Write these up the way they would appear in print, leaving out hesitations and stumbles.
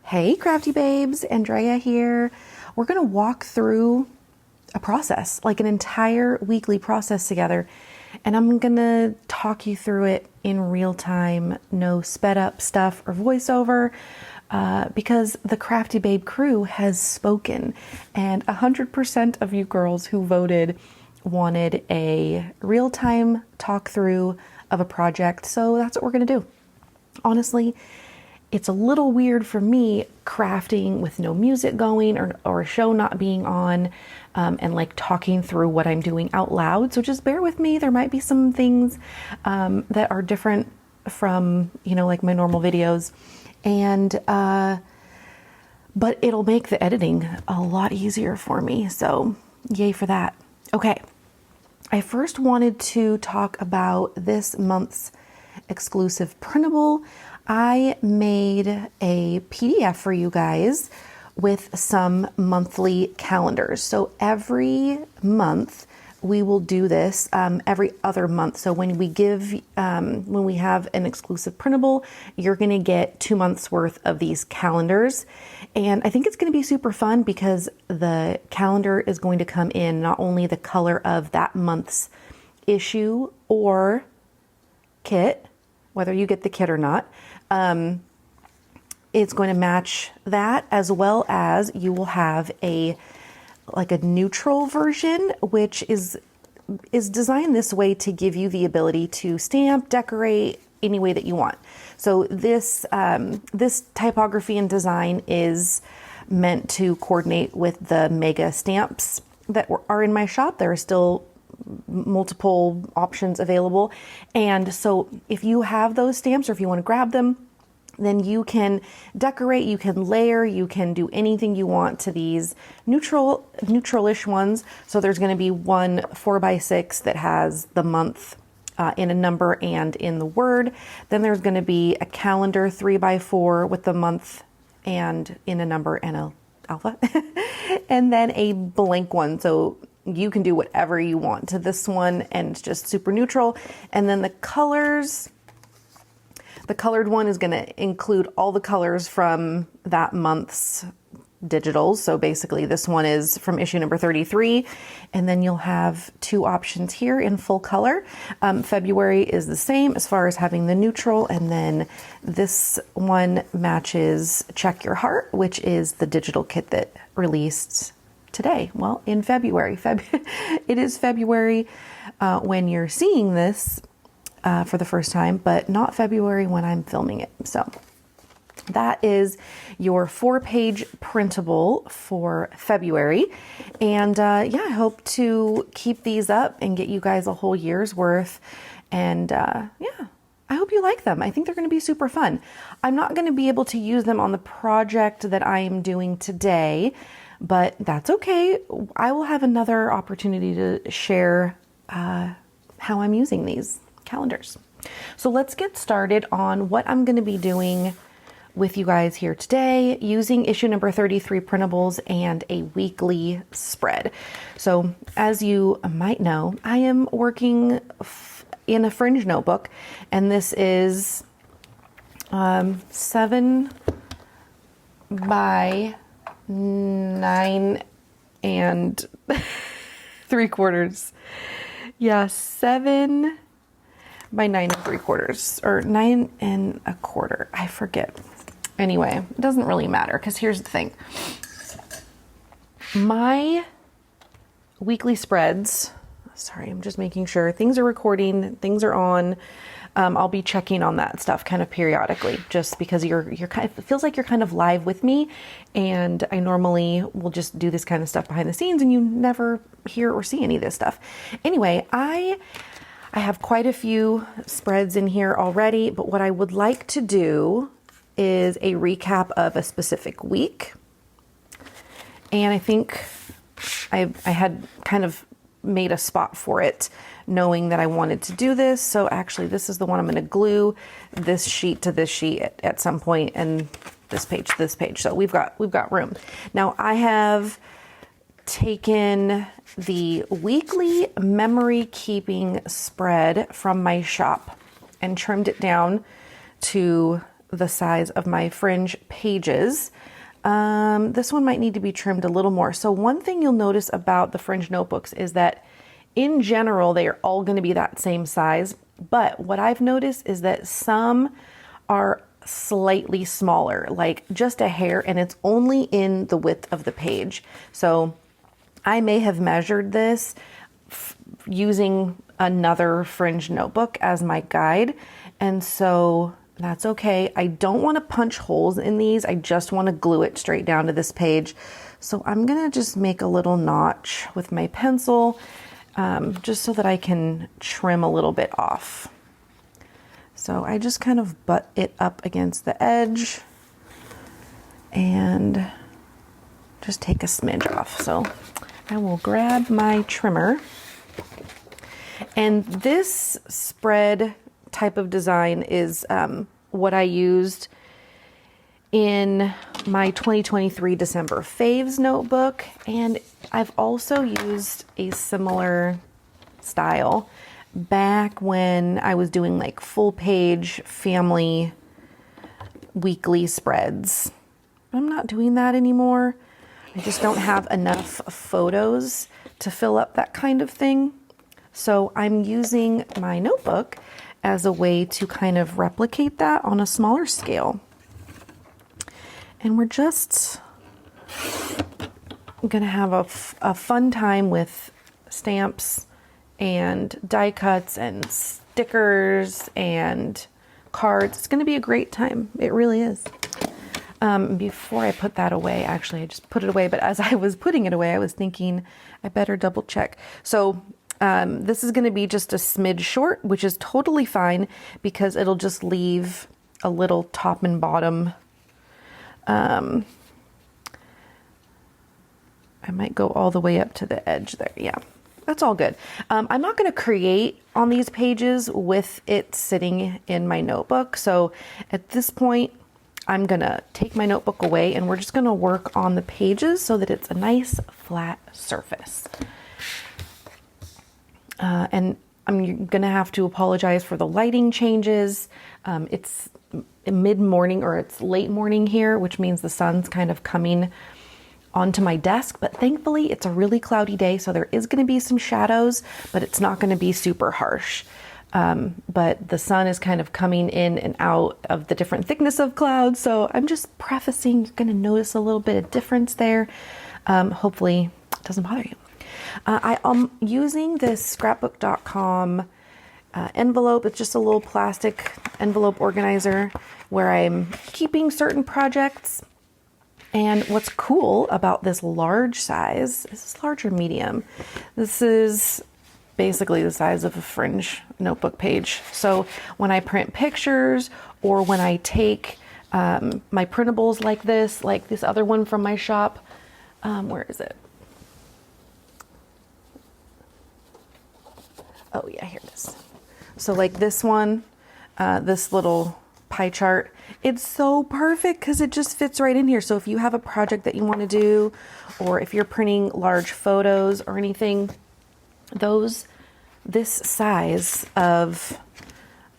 Hey Crafty Babes, Andrea here. We're gonna walk through a process, like an entire weekly process together, and I'm gonna talk you through it in real time, no sped up stuff or voiceover, because the Crafty Babe Crew has spoken, and 100% of you girls who voted wanted a real-time talk through of a project, so that's what we're gonna do. Honestly, it's a little weird for me crafting with no music going or a show not being on, and like talking through what I'm doing out loud. So just bear with me. There might be some things that are different from, like my normal videos. And, but it'll make the editing a lot easier for me. So yay for that. Okay. I first wanted to talk about this month's exclusive printable. I made a PDF for you guys with some monthly calendars. So every month we will do this, every other month. So when we have an exclusive printable, you're going to get 2 months worth of these calendars. And I think it's going to be super fun because the calendar is going to come in not only the color of that month's issue or kit, whether you get the kit or not, it's going to match that, as well as you will have a neutral version, which is designed this way to give you the ability to stamp, decorate any way that you want. So this typography and design is meant to coordinate with the mega stamps that are in my shop. There are still multiple options available, and so if you have those stamps or if you want to grab them, then you can decorate, you can layer, you can do anything you want to these neutral-ish ones. So there's going to be one 4x6 that has the month in a number and in the word. Then there's going to be a calendar 3x4 with the month and in a number and a alpha, and then a blank one. So you can do whatever you want to this one, and it's just super neutral. And then the colors, the colored one is going to include all the colors from that month's digitals. So basically this one is from issue number 33, and then you'll have two options here in full color. February is the same as far as having the neutral, and then this one matches Check Your Heart, which is the digital kit that released today. Well, in February. It is February when you're seeing this for the first time, but not February when I'm filming it. So that is your 4-page printable for February. And yeah, I hope to keep these up and get you guys a whole year's worth. And yeah, I hope you like them. I think they're going to be super fun. I'm not going to be able to use them on the project that I am doing today, but that's okay. I will have another opportunity to share how I'm using these calendars. So let's get started on what I'm going to be doing with you guys here today, using issue number 33 printables and a weekly spread. So as you might know, I am working in a Fringe notebook, and this is 7 by 9 and 3/4. Yeah, 7 by 9 and 3/4, or 9 and 1/4. I forget. Anyway, it doesn't really matter, because here's the thing. My weekly spreads, sorry, I'm just making sure things are recording, things are on. I'll be checking on that stuff kind of periodically, just because you're kind of, it feels like you're kind of live with me, and I normally will just do this kind of stuff behind the scenes and you never hear or see any of this stuff. Anyway, I have quite a few spreads in here already, but what I would like to do is a recap of a specific week. And I think I had kind of made a spot for it, knowing that I wanted to do this. So actually this is the one I'm going to glue this sheet to this sheet at some point, and this page to this page. So we've got room. Now I have taken the weekly memory keeping spread from my shop and trimmed it down to the size of my Fringe pages. This one might need to be trimmed a little more. So one thing you'll notice about the Fringe notebooks is that in general, they are all going to be that same size. But what I've noticed is that some are slightly smaller, like just a hair, and it's only in the width of the page. So I may have measured this using another Fringe notebook as my guide. And so that's okay. I don't want to punch holes in these. I just want to glue it straight down to this page. So I'm going to just make a little notch with my pencil, just so that I can trim a little bit off. So I just kind of butt it up against the edge and just take a smidge off. So I will grab my trimmer. And this spread type of design is what I used in my 2023 December Faves notebook. And I've also used a similar style back when I was doing like full page family weekly spreads. I'm not doing that anymore. I just don't have enough photos to fill up that kind of thing. So I'm using my notebook as a way to kind of replicate that on a smaller scale. And we're just gonna have a fun time with stamps and die cuts and stickers and cards. It's gonna be a great time. It really is. Before I put that away, actually I just put it away, but as I was putting it away, I was thinking I better double check. So this is gonna be just a smidge short, which is totally fine because it'll just leave a little top and bottom. I might go all the way up to the edge there. Yeah, that's all good. I'm not going to create on these pages with it sitting in my notebook. So at this point, I'm going to take my notebook away and we're just going to work on the pages so that it's a nice flat surface. And I'm going to have to apologize for the lighting changes. It's mid-morning or it's late morning here, which means the sun's kind of coming onto my desk, but thankfully it's a really cloudy day, so there is going to be some shadows, but it's not going to be super harsh. But the sun is kind of coming in and out of the different thickness of clouds, so I'm just prefacing, you're going to notice a little bit of difference there. Hopefully it doesn't bother you. I am using this scrapbook.com envelope. It's just a little plastic envelope organizer where I'm keeping certain projects. And what's cool about this large size, is this large or medium? This is basically the size of a Fringe notebook page. So when I print pictures or when I take my printables like this other one from my shop, where is it? Oh yeah, here it is. So like this one, this little pie chart, it's so perfect because it just fits right in here. So if you have a project that you want to do, or if you're printing large photos or anything, this size of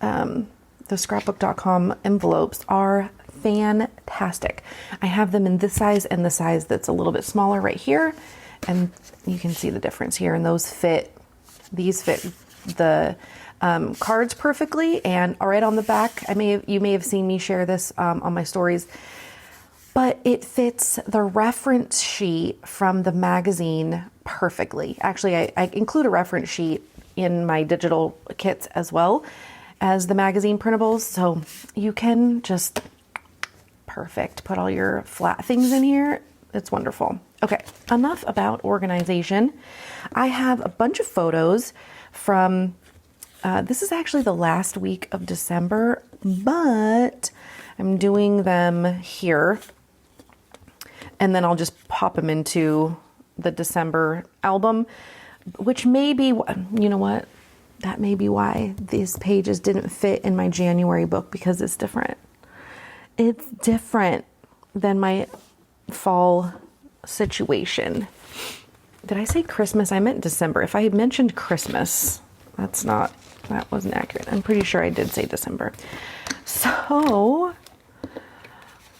the scrapbook.com envelopes are fantastic. I have them in this size and the size that's a little bit smaller right here, and you can see the difference here. And these fit the cards perfectly, and right on the back, you may have seen me share this on my stories, but it fits the reference sheet from the magazine perfectly. Actually, I include a reference sheet in my digital kits as well as the magazine printables, so you can just put all your flat things in here. It's wonderful. Okay, enough about organization. I have a bunch of photos from this is actually the last week of December, but I'm doing them here, and then I'll just pop them into the December album, which may be, you know what, that may be why these pages didn't fit in my January book, because it's different. It's different than my fall situation. Did I say Christmas? I meant December. If I had mentioned Christmas, that wasn't accurate. I'm pretty sure I did say December. So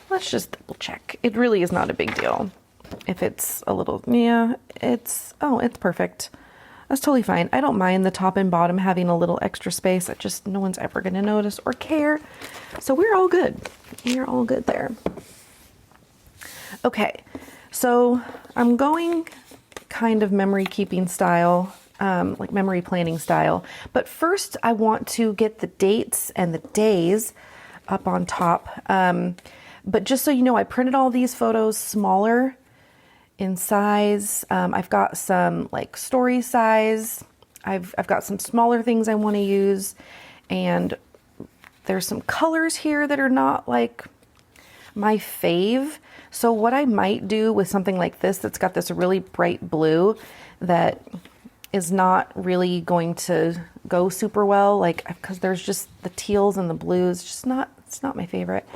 let's just double check. It really is not a big deal. If it's a little, yeah, it's perfect. That's totally fine. I don't mind the top and bottom having a little extra space. That just no one's ever going to notice or care. So we're all good. We're all good there. Okay, so I'm going kind of memory keeping style, like memory planning style. But first I want to get the dates and the days up on top. But just so you know, I printed all these photos smaller in size. I've got some like story size. I've got some smaller things I want to use, and there's some colors here that are not like my fave. So what I might do with something like this that's got this really bright blue that is not really going to go super well, like because there's just the teals and the blues, just not, it's not my favorite.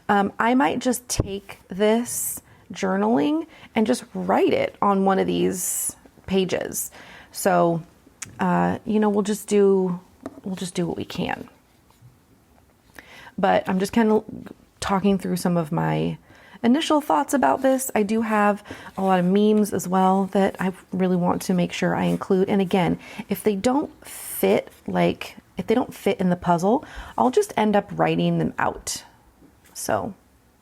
I might just take this journaling and just write it on one of these pages. So, you know, we'll just do what we can. But I'm just kind of talking through some of my initial thoughts about this. I do have a lot of memes as well that I really want to make sure I include. And again, if they don't fit, like if they don't fit in the puzzle, I'll just end up writing them out. So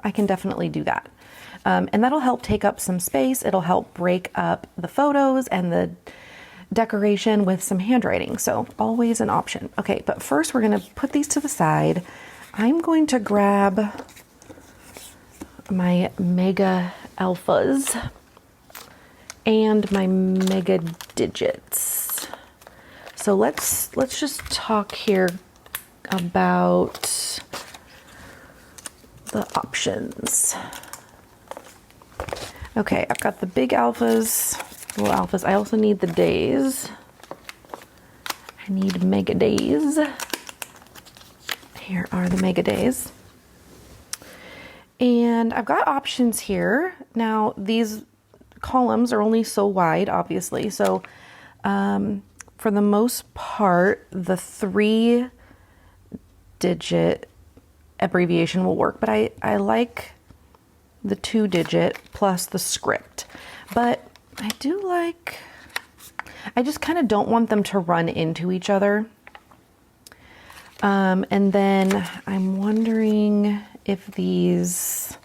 I can definitely do that. And that'll help take up some space. It'll help break up the photos and the decoration with some handwriting. So always an option. Okay, but first we're going to put these to the side. I'm going to grab my mega alphas and my mega digits. So let's just talk here about the options. Okay, I've got the big alphas, little alphas. I also need the days. I need mega days. Here are the mega days. And I've got options here. Now, these columns are only so wide, obviously. So, for the most part, the 3-digit abbreviation will work. But I like the 2-digit plus the script. But I do like, I just kind of don't want them to run into each other. And then I'm wondering if these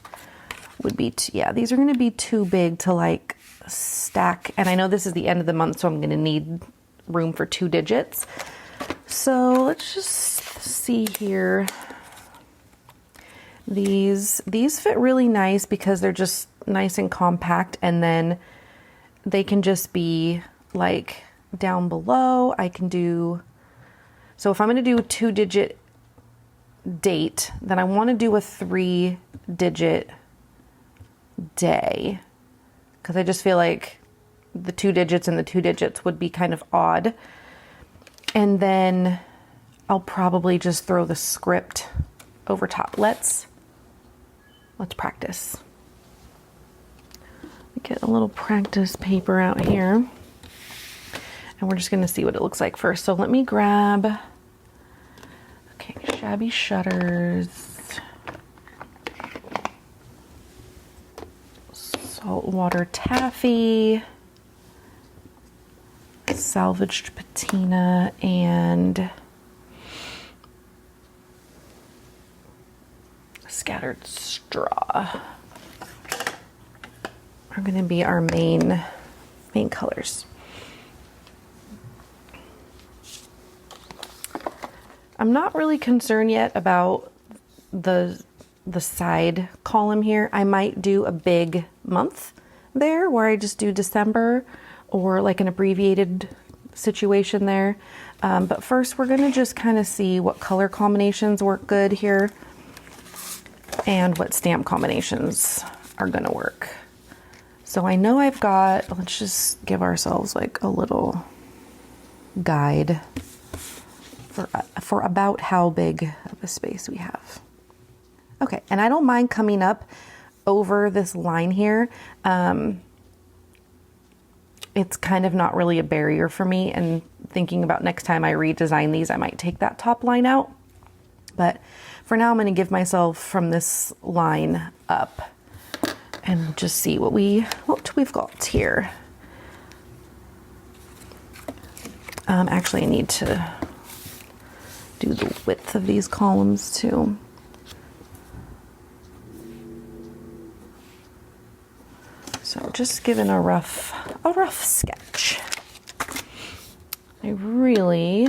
would be, yeah, these are going to be too big to like stack. And I know this is the end of the month, so I'm going to need room for 2 digits. So let's just see here. These fit really nice because they're just nice and compact, and then they can just be like down below. I can do, so if I'm going to do a 2-digit date, then I want to do a 3-digit day, because I just feel like the 2 digits and the 2 digits would be kind of odd. And then I'll probably just throw the script over top. Let's practice. Get a little practice paper out here, and we're just going to see what it looks like first. So let me grab, okay, shabby shutters, saltwater taffy, salvaged patina, and scattered straw are going to be our main colors. I'm not really concerned yet about the side column here. I might do a big month there where I just do December, or like an abbreviated situation there. But first we're going to just kind of see what color combinations work good here and what stamp combinations are going to work. So I know I've got, let's just give ourselves like a little guide for about how big of a space we have. Okay, and I don't mind coming up over this line here. It's kind of not really a barrier for me, and thinking about next time I redesign these, I might take that top line out. But for now, I'm going to give myself from this line up and just see what we've got here. Actually, I need to do the width of these columns too. So just giving a rough sketch. I really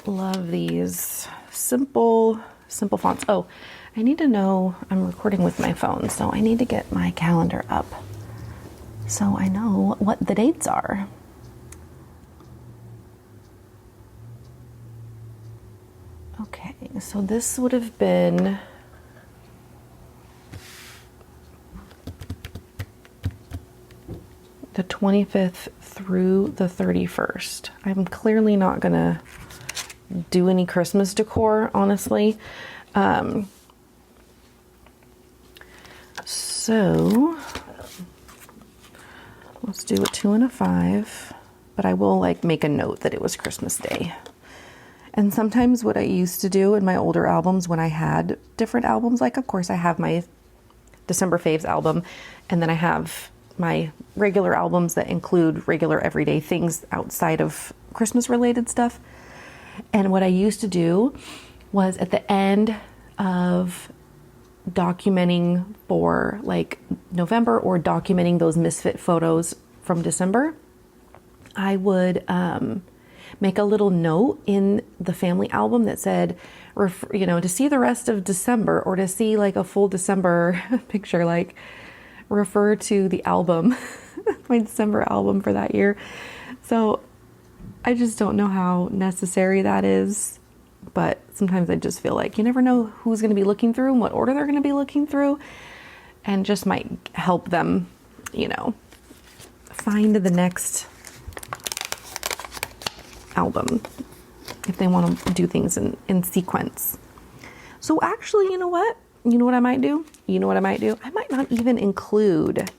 love these simple fonts. Oh, I need to know, I'm recording with my phone, so I need to get my calendar up so I know what the dates are. Okay, so this would have been the 25th through the 31st. I'm clearly not gonna do any Christmas decor, honestly. So let's do a 2 and a 5, but I will like make a note that it was Christmas Day. And sometimes what I used to do in my older albums when I had different albums, like of course I have my December Faves album, and then I have my regular albums that include regular everyday things outside of Christmas related stuff. And what I used to do was at the end of documenting for like November or documenting those misfit photos from December, I would make a little note in the family album that said, you know, to see the rest of December or to see like a full December picture, like refer to the album, my December album for that year. So I just don't know how necessary that is, but sometimes I just feel like you never know who's going to be looking through and what order they're going to be looking through, and just might help them, you know, find the next album if they want to do things in sequence. So actually, you know what? You know what I might do? I might not even include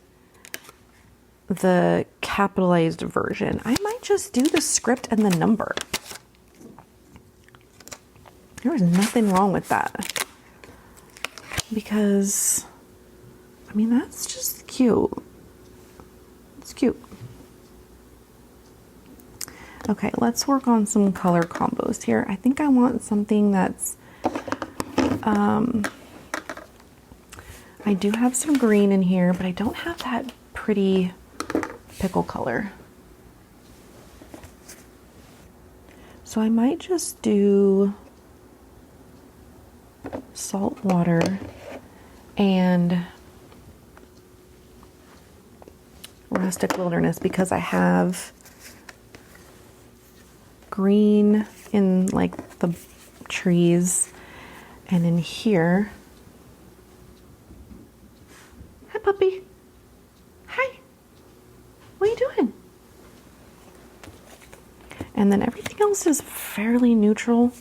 the capitalized version. I might just do the script and the number. There is nothing wrong with that. Because, I mean, that's just cute. It's cute. Okay, let's work on some color combos here. I think I want something that's, I do have some green in here, but I don't have that pretty pickle color. So I might just do salt water and rustic wilderness because I have green in like the trees and in here. Hi, puppy. Hi. What are you doing? And then everything else is fairly neutral.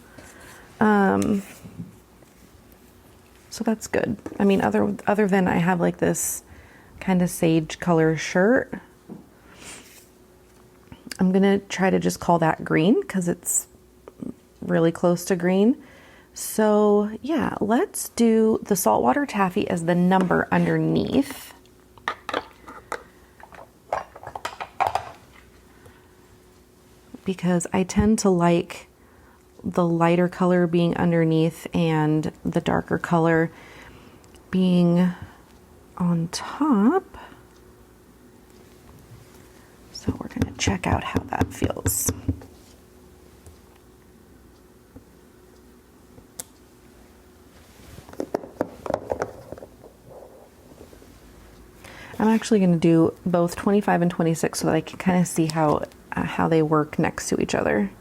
So that's good. I mean, other than I have like this kind of sage color shirt. I'm gonna try to just call that green because it's really close to green. So yeah, let's do the saltwater taffy as the number underneath. Because I tend to like the lighter color being underneath and the darker color being on top. So we're going to check out how that feels. I'm actually going to do both 25 and 26 so that I can kind of see how they work next to each other.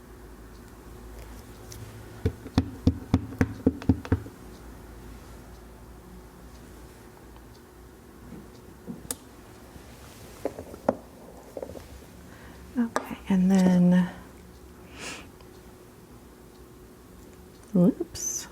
Okay, and then, whoops.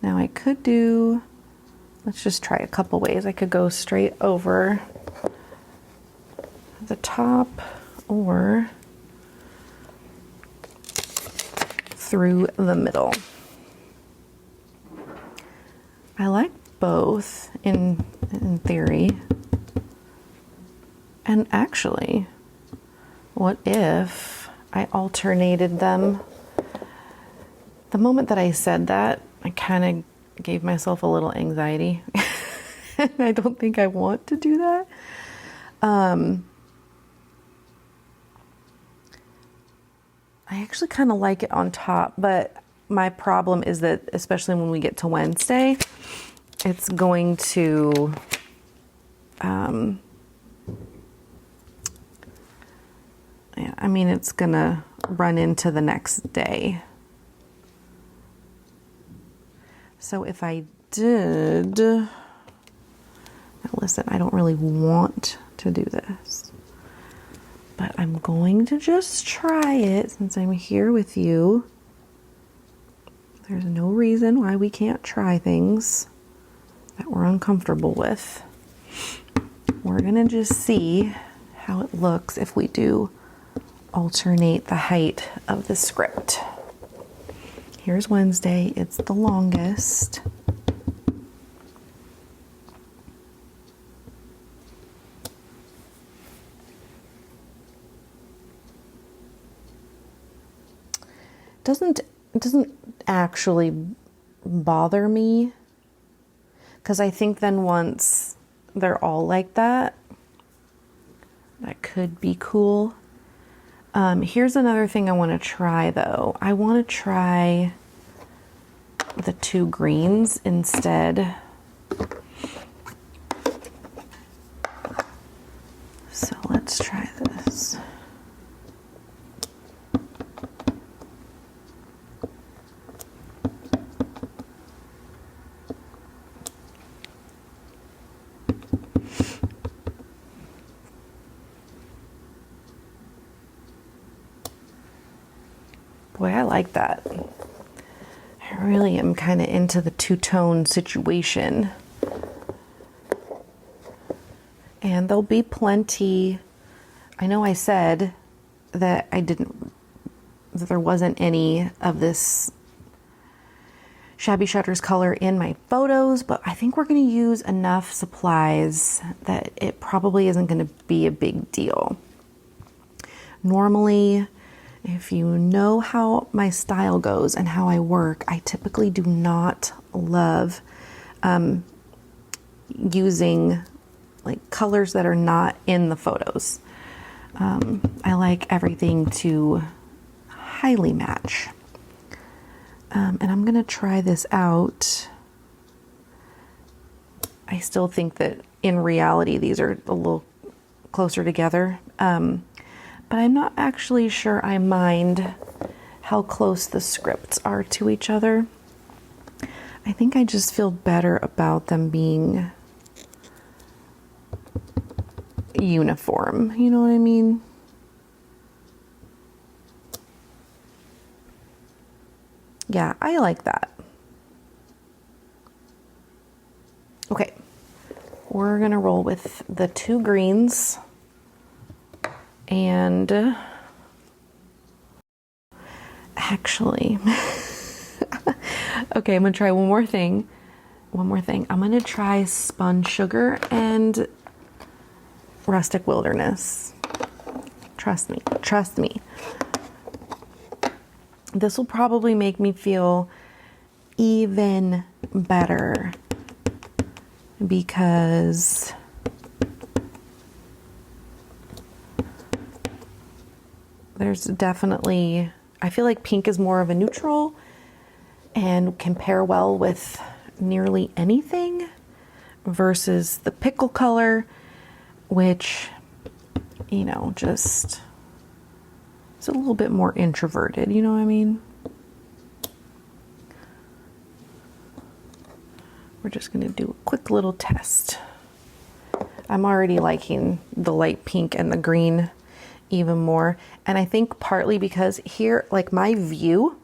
Now I could do, let's just try a couple ways. I could go straight over the top or through the middle. I like both in theory. And actually, what if I alternated them? The moment that I said that, I kind of gave myself a little anxiety. And I don't think I want to do that. I actually kind of like it on top, but my problem is that, especially when we get to Wednesday, it's going to, yeah, I mean, it's gonna run into the next day. So if I did, now listen, I don't really want to do this, but I'm going to just try it since I'm here with you. There's no reason why we can't try things that we're uncomfortable with. We're gonna just see how it looks if we do alternate the height of the script. Here's Wednesday, it's the longest. It doesn't actually bother me, because I think then once they're all like that, that could be cool. Here's another thing I want to try though. I want to try the two greens instead. So let's try this. Boy, I like that. I really am kind of into the two-tone situation. And there'll be plenty. I know I said that that there wasn't any of this Shabby Shutters color in my photos, but I think we're going to use enough supplies that it probably isn't going to be a big deal. Normally, if you know how my style goes and how I work, I typically do not love using like colors that are not in the photos. I like everything to highly match. And I'm gonna try this out. I still think that in reality these are a little closer together. But I'm not actually sure I mind how close the scripts are to each other. I think I just feel better about them being uniform. You know what I mean? Yeah, I like that. Okay, we're gonna roll with the two greens. And actually, okay, I'm gonna try one more thing. I'm gonna try Spun Sugar and Rustic Wilderness. Trust me. This will probably make me feel even better because there's definitely, I feel like pink is more of a neutral and can pair well with nearly anything versus the pickle color, which, you know, just, it's a little bit more introverted, you know what I mean? We're just gonna do a quick little test. I'm already liking the light pink and the green even more. And I think partly because here, like my view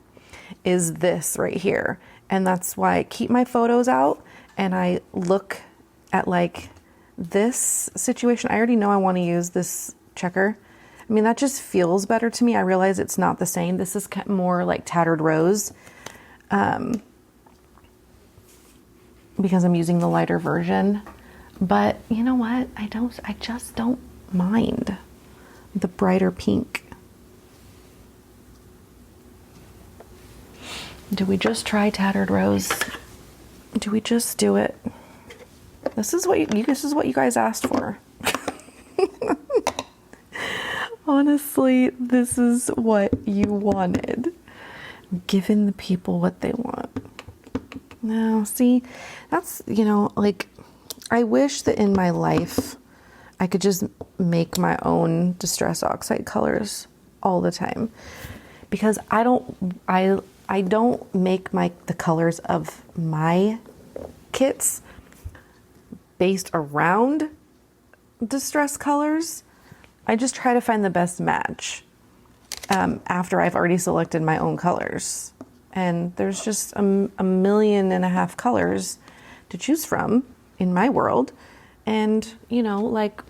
is this right here. And that's why I keep my photos out and I look at like this situation. I already know I want to use this checker. I mean, that just feels better to me. I realize it's not the same. This is more like Tattered Rose, because I'm using the lighter version. But you know what? I just don't mind the brighter pink. Do we just try Tattered Rose? Do we just do it? This is what you guys asked for. Honestly, this is what you wanted. Giving the people what they want. Now, see, that's, you know, like, I wish that in my life I could just make my own Distress Oxide colors all the time, because I don't make the colors of my kits based around distress colors. I just try to find the best match after I've already selected my own colors. And there's just a 1.5 million colors to choose from in my world. And, you know, like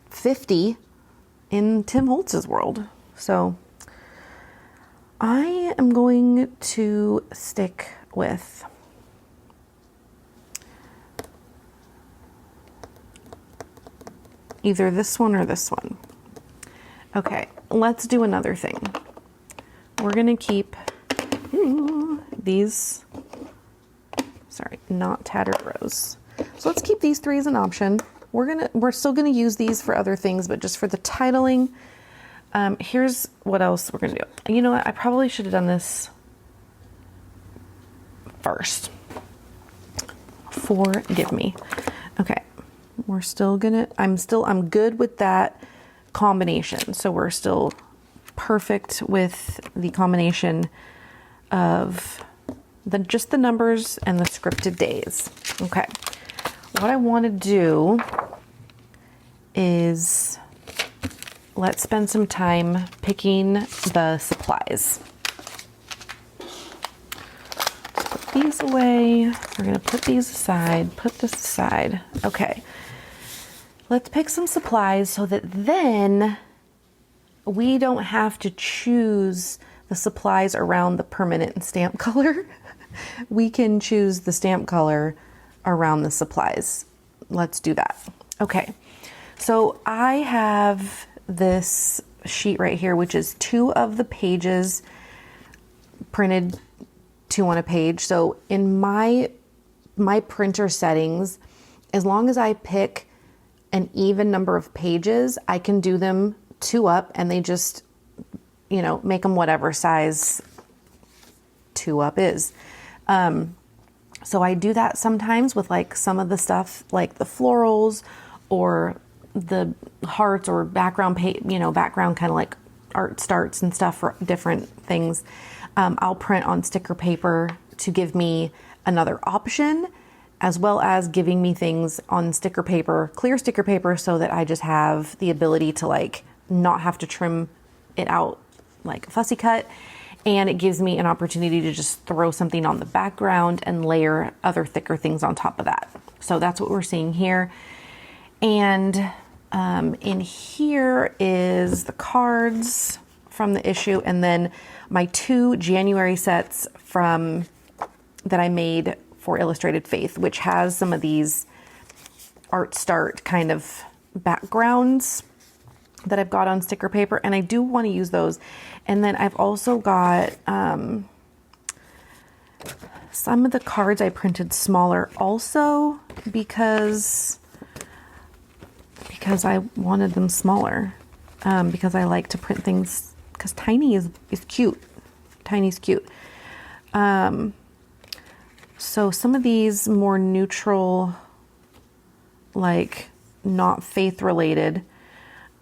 50 in Tim Holtz's world. So I am going to stick with either this one or this one. Okay, let's do another thing. We're gonna keep these, sorry, not Tattered Rose. So let's keep these 3 as an option. We're still gonna use these for other things, but just for the titling, here's what else we're gonna do. You know what? I probably should have done this first. Forgive me. Okay. We're still gonna, I'm good with that combination. So we're still perfect with the combination of just the numbers and the scripted days. Okay. What I want to do is let's spend some time picking the supplies. Put these away. We're gonna put these aside, put this aside. Okay. Let's pick some supplies so that then we don't have to choose the supplies around the permanent stamp color. We can choose the stamp color around the supplies. Let's do that. Okay, so I have this sheet right here, which is 2 of the pages printed 2 on a page. So in my printer settings, as long as I pick an even number of pages, I can do them 2 up, and they just, you know, make them whatever size 2 up is. So I do that sometimes with like some of the stuff, like the florals or the hearts or background background kind of like art starts and stuff for different things. I'll print on sticker paper to give me another option, as well as giving me things on sticker paper, clear sticker paper, so that I just have the ability to like not have to trim it out like a fussy cut. And it gives me an opportunity to just throw something on the background and layer other thicker things on top of that. So that's what we're seeing here. And in here is the cards from the issue, and then my 2 January sets that I made for Illustrated Faith, which has some of these art start kind of backgrounds that I've got on sticker paper, and I do want to use those. And then I've also got some of the cards I printed smaller also because I wanted them smaller, because I like to print things, because tiny is cute. Tiny's cute. So some of these more neutral, like not faith related,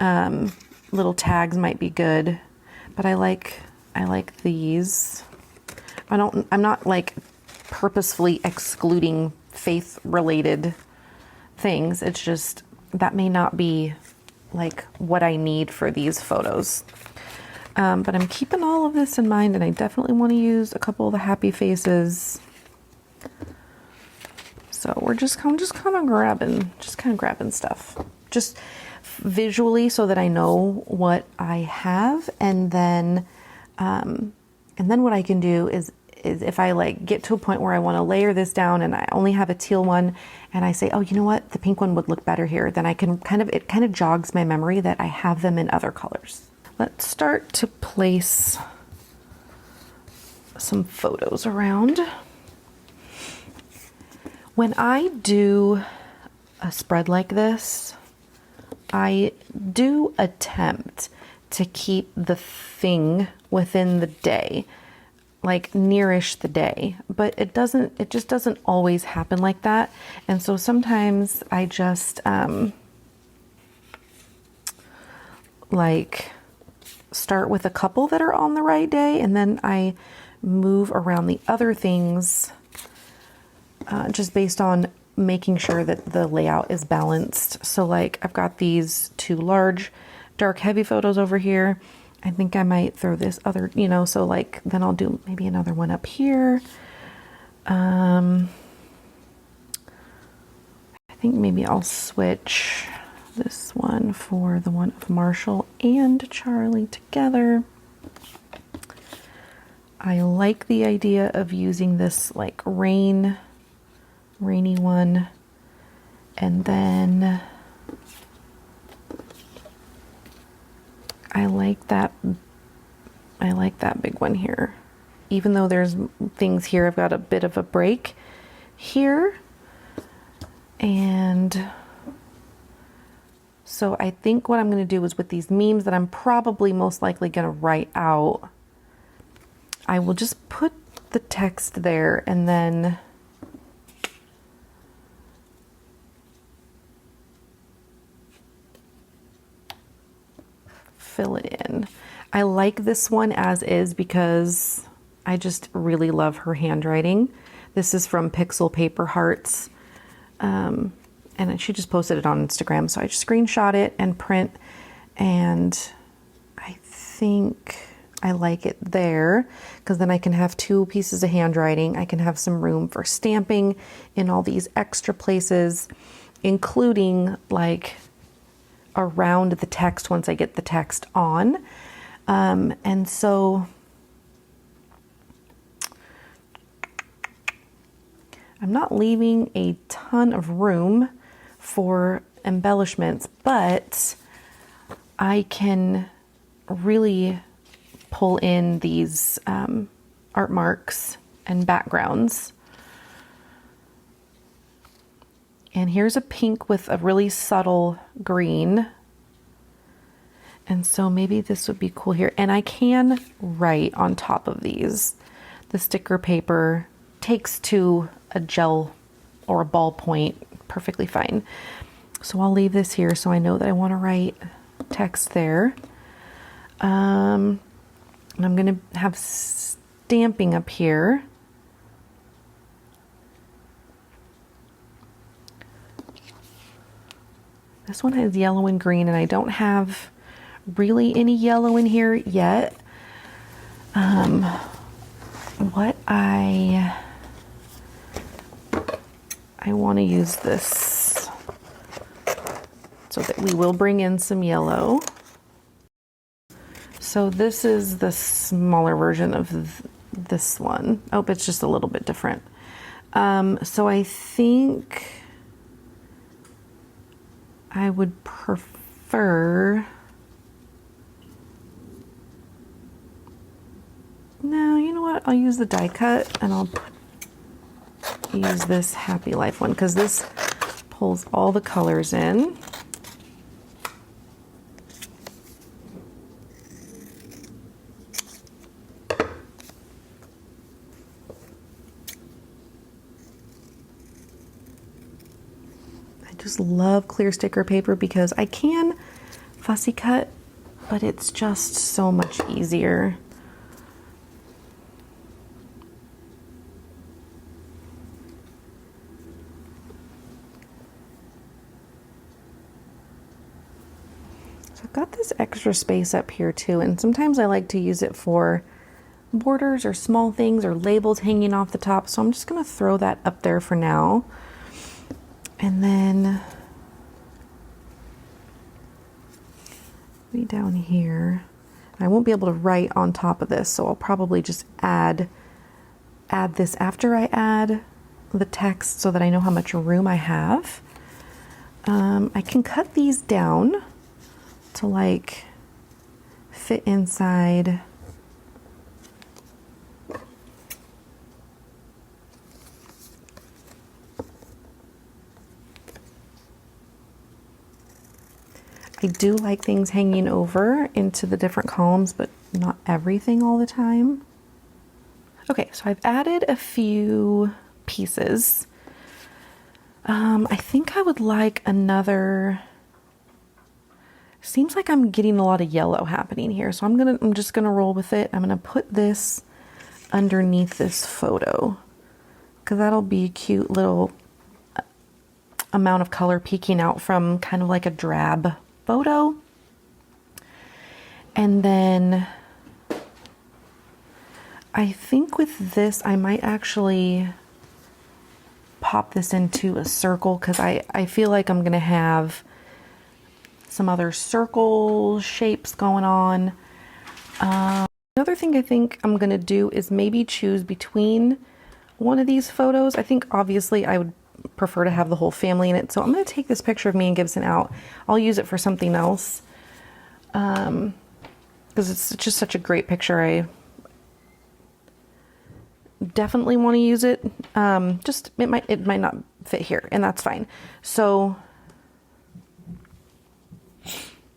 little tags might be good, but I like these. I'm not like purposefully excluding faith related things. It's just that may not be like what I need for these photos. But I'm keeping all of this in mind, and I definitely want to use a couple of the happy faces. So I'm just kind of grabbing stuff, just visually, so that I know what I have, and then what I can do is if I like get to a point where I want to layer this down and I only have a teal one, and I say, oh, you know what, the pink one would look better here, then I can it kind of jogs my memory that I have them in other colors. Let's start to place some photos around. When I do a spread like this, I do attempt to keep the thing within the day, like nearish the day, but it just doesn't always happen like that. And so sometimes I just like start with a couple that are on the right day, and then I move around the other things just based on making sure that the layout is balanced. So like I've got these two large dark heavy photos over here. I think I might throw this other, so like then I'll do maybe another one up here. I think maybe I'll switch this one for the one of Marshall and Charlie together. I like the idea of using this like rainy one, and then I like that big one here. Even though there's things here, I've got a bit of a break here. And so I think what I'm going to do is with these memes that I'm probably most likely going to write out, I will just put the text there and then fill it in. I like this one as is because I just really love her handwriting. This is from Pixel Paper Hearts, and she just posted it on Instagram, so I just screenshot it and print, and I think I like it there because then I can have two pieces of handwriting. I can have some room for stamping in all these extra places, including like around the text once I get the text on. And so I'm not leaving a ton of room for embellishments, but I can really pull in these art marks and backgrounds. And here's a pink with a really subtle green. And so maybe this would be cool here. And I can write on top of these. The sticker paper takes to a gel or a ballpoint perfectly fine. So I'll leave this here so I know that I want to write text there. And I'm going to have stamping up here. This one has yellow and green, and I don't have really any yellow in here yet. What I want to use this so that we will bring in some yellow. So this is the smaller version of this one. Oh, it's just a little bit different. So I think I would prefer, no, you know what? I'll use the die cut and I'll use this Happy Life one because this pulls all the colors in. Just love clear sticker paper because I can fussy cut, but it's just so much easier. So I've got this extra space up here too, and sometimes I like to use it for borders or small things or labels hanging off the top. So I'm just gonna throw that up there for now. And then be down here. I won't be able to write on top of this, so I'll probably just add this after I add the text so that I know how much room I have. I can cut these down to like fit inside. I do like things hanging over into the different columns, but not everything all the time. Okay, so I've added a few pieces. I think I would like another, seems like I'm getting a lot of yellow happening here, so I'm just gonna roll with it. I'm gonna put this underneath this photo because that'll be a cute little amount of color peeking out from kind of like a drab photo. And then I think with this I might actually pop this into a circle because I feel like I'm gonna have some other circle shapes going on. Another thing I think I'm gonna do is maybe choose between one of these photos. I think obviously I would prefer to have the whole family in it, so I'm gonna take this picture of me and Gibson out. I'll use it for something else because it's just such a great picture. I definitely want to use it. Just it might not fit here, and that's fine. So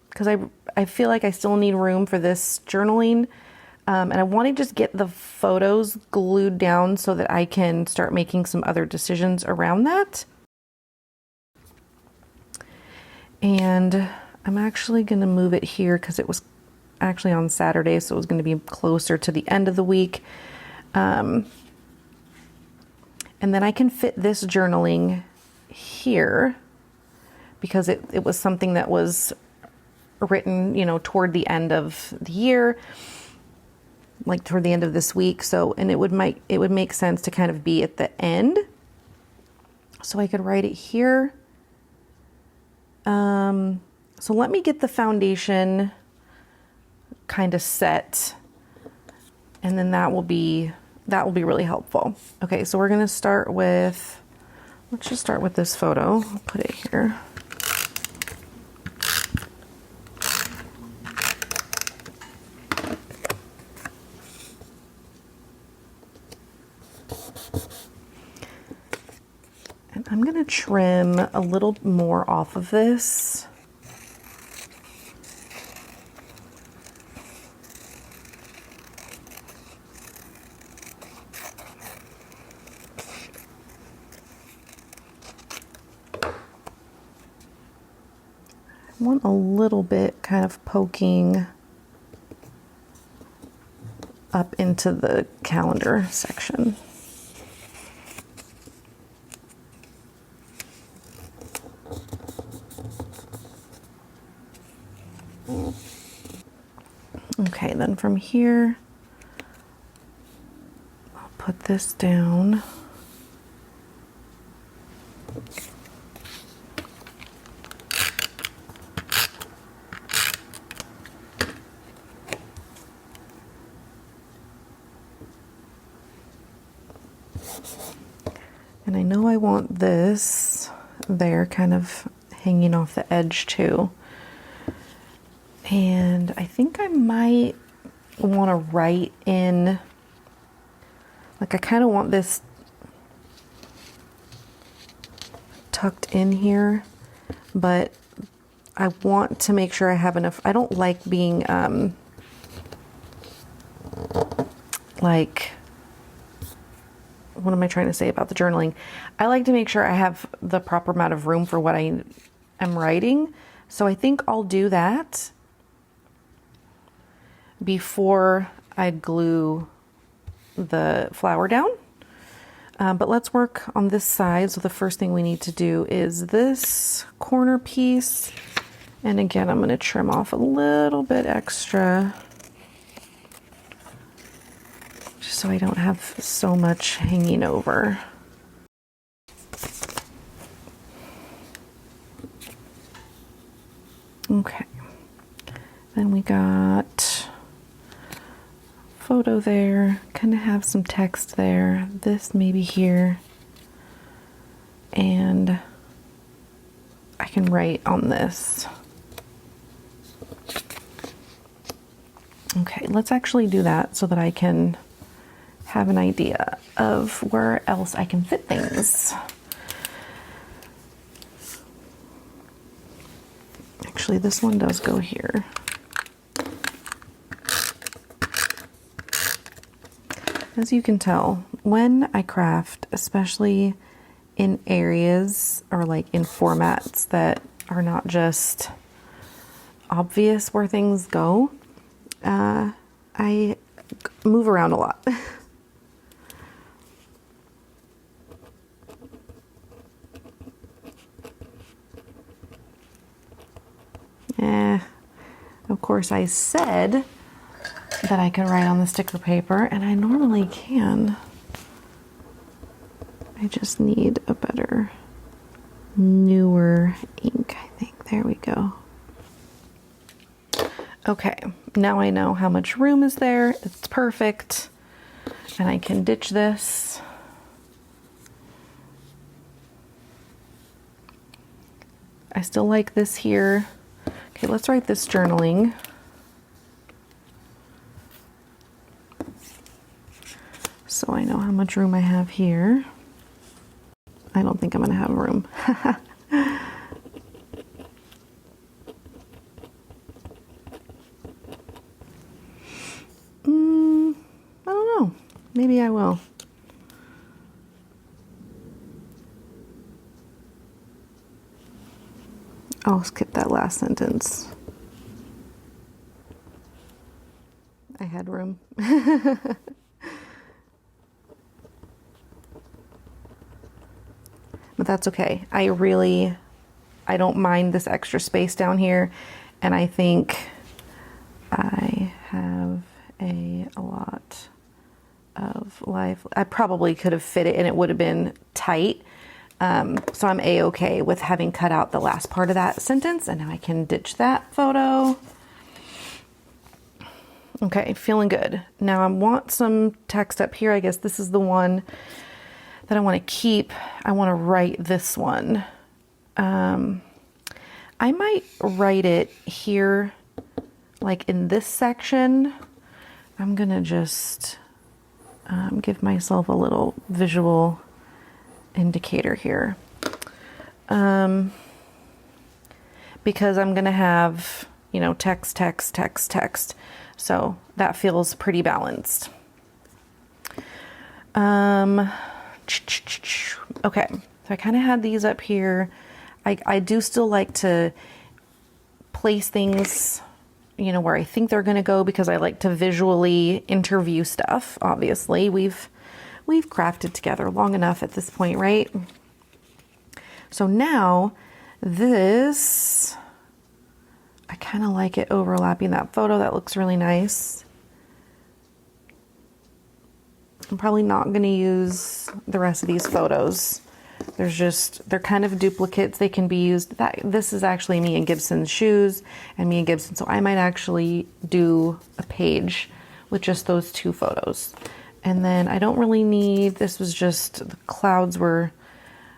because I feel like I still need room for this journaling, and I want to just get the photos glued down so that I can start making some other decisions around that. And I'm actually going to move it here because it was actually on Saturday, so it was going to be closer to the end of the week. And then I can fit this journaling here because it was something that was written, you know, toward the end of the year, like toward the end of this week. So, and it would make sense to kind of be at the end. So I could write it here. So let me get the foundation kind of set, and then that will be really helpful. Okay, so we're gonna start with, let's just start with this photo. I'll put it here. And I'm gonna trim a little more off of this. I want a little bit kind of poking up into the calendar section. Okay, then from here, I'll put this down. And I know I want this there kind of hanging off the edge too. And I think I might want to write in, like I kind of want this tucked in here, but I want to make sure I have enough. I don't like being like, what am I trying to say about the journaling? I like to make sure I have the proper amount of room for what I am writing. So I think I'll do that before I glue the flower down. But let's work on this side. So the first thing we need to do is this corner piece, And again, I'm going to trim off a little bit extra, just so I don't have so much hanging over. Okay, then we got photo there, kind of have some text there, this maybe here, and I can write on this. Okay, let's actually do that so that I can have an idea of where else I can fit things. Actually, this one does go here. As you can tell, when I craft, especially in areas or like in formats that are not just obvious where things go, I move around a lot. Of course, I said that I could write on the sticker paper, and I normally can. I just need a better, newer ink, I think. There we go. Okay, now I know how much room is there. It's perfect. And I can ditch this. I still like this here. Okay, let's write this journaling. So I know how much room I have here. I don't think I'm gonna have room. I don't know. Maybe I will. I'll skip that last sentence. I had room. But that's okay. I don't mind this extra space down here, and I think I have a lot of life. I probably could have fit it and it would have been tight. So I'm a-okay with having cut out the last part of that sentence, and now I can ditch that photo. Okay, feeling good. Now I want some text up here. I guess this is the one that I want to keep. I want to write this one. I might write it here, like in this section. I'm gonna just give myself a little visual indicator here, because I'm gonna have, you know, text, text, text, text. So that feels pretty balanced. Okay, so I kind of had these up here. I do still like to place things, you know, where I think they're going to go, because I like to visually interview stuff. Obviously, we've crafted together long enough at this point, right? So now this, I kind of like it overlapping that photo. That looks really nice. I'm probably not going to use the rest of these photos. They're kind of duplicates. They can be used. This is actually me and Gibson's shoes and me and Gibson. So I might actually do a page with just those two photos. And then I don't really need, this was just, the clouds were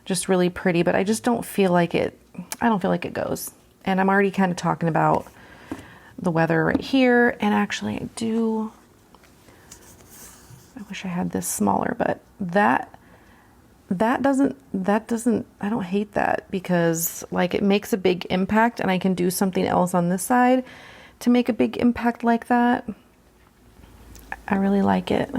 just really pretty, but I just don't feel like it, I don't feel like it goes. And I'm already kind of talking about the weather right here. And actually I wish I had this smaller, but that doesn't, I don't hate that, because like it makes a big impact, and I can do something else on this side to make a big impact like that. I really like it.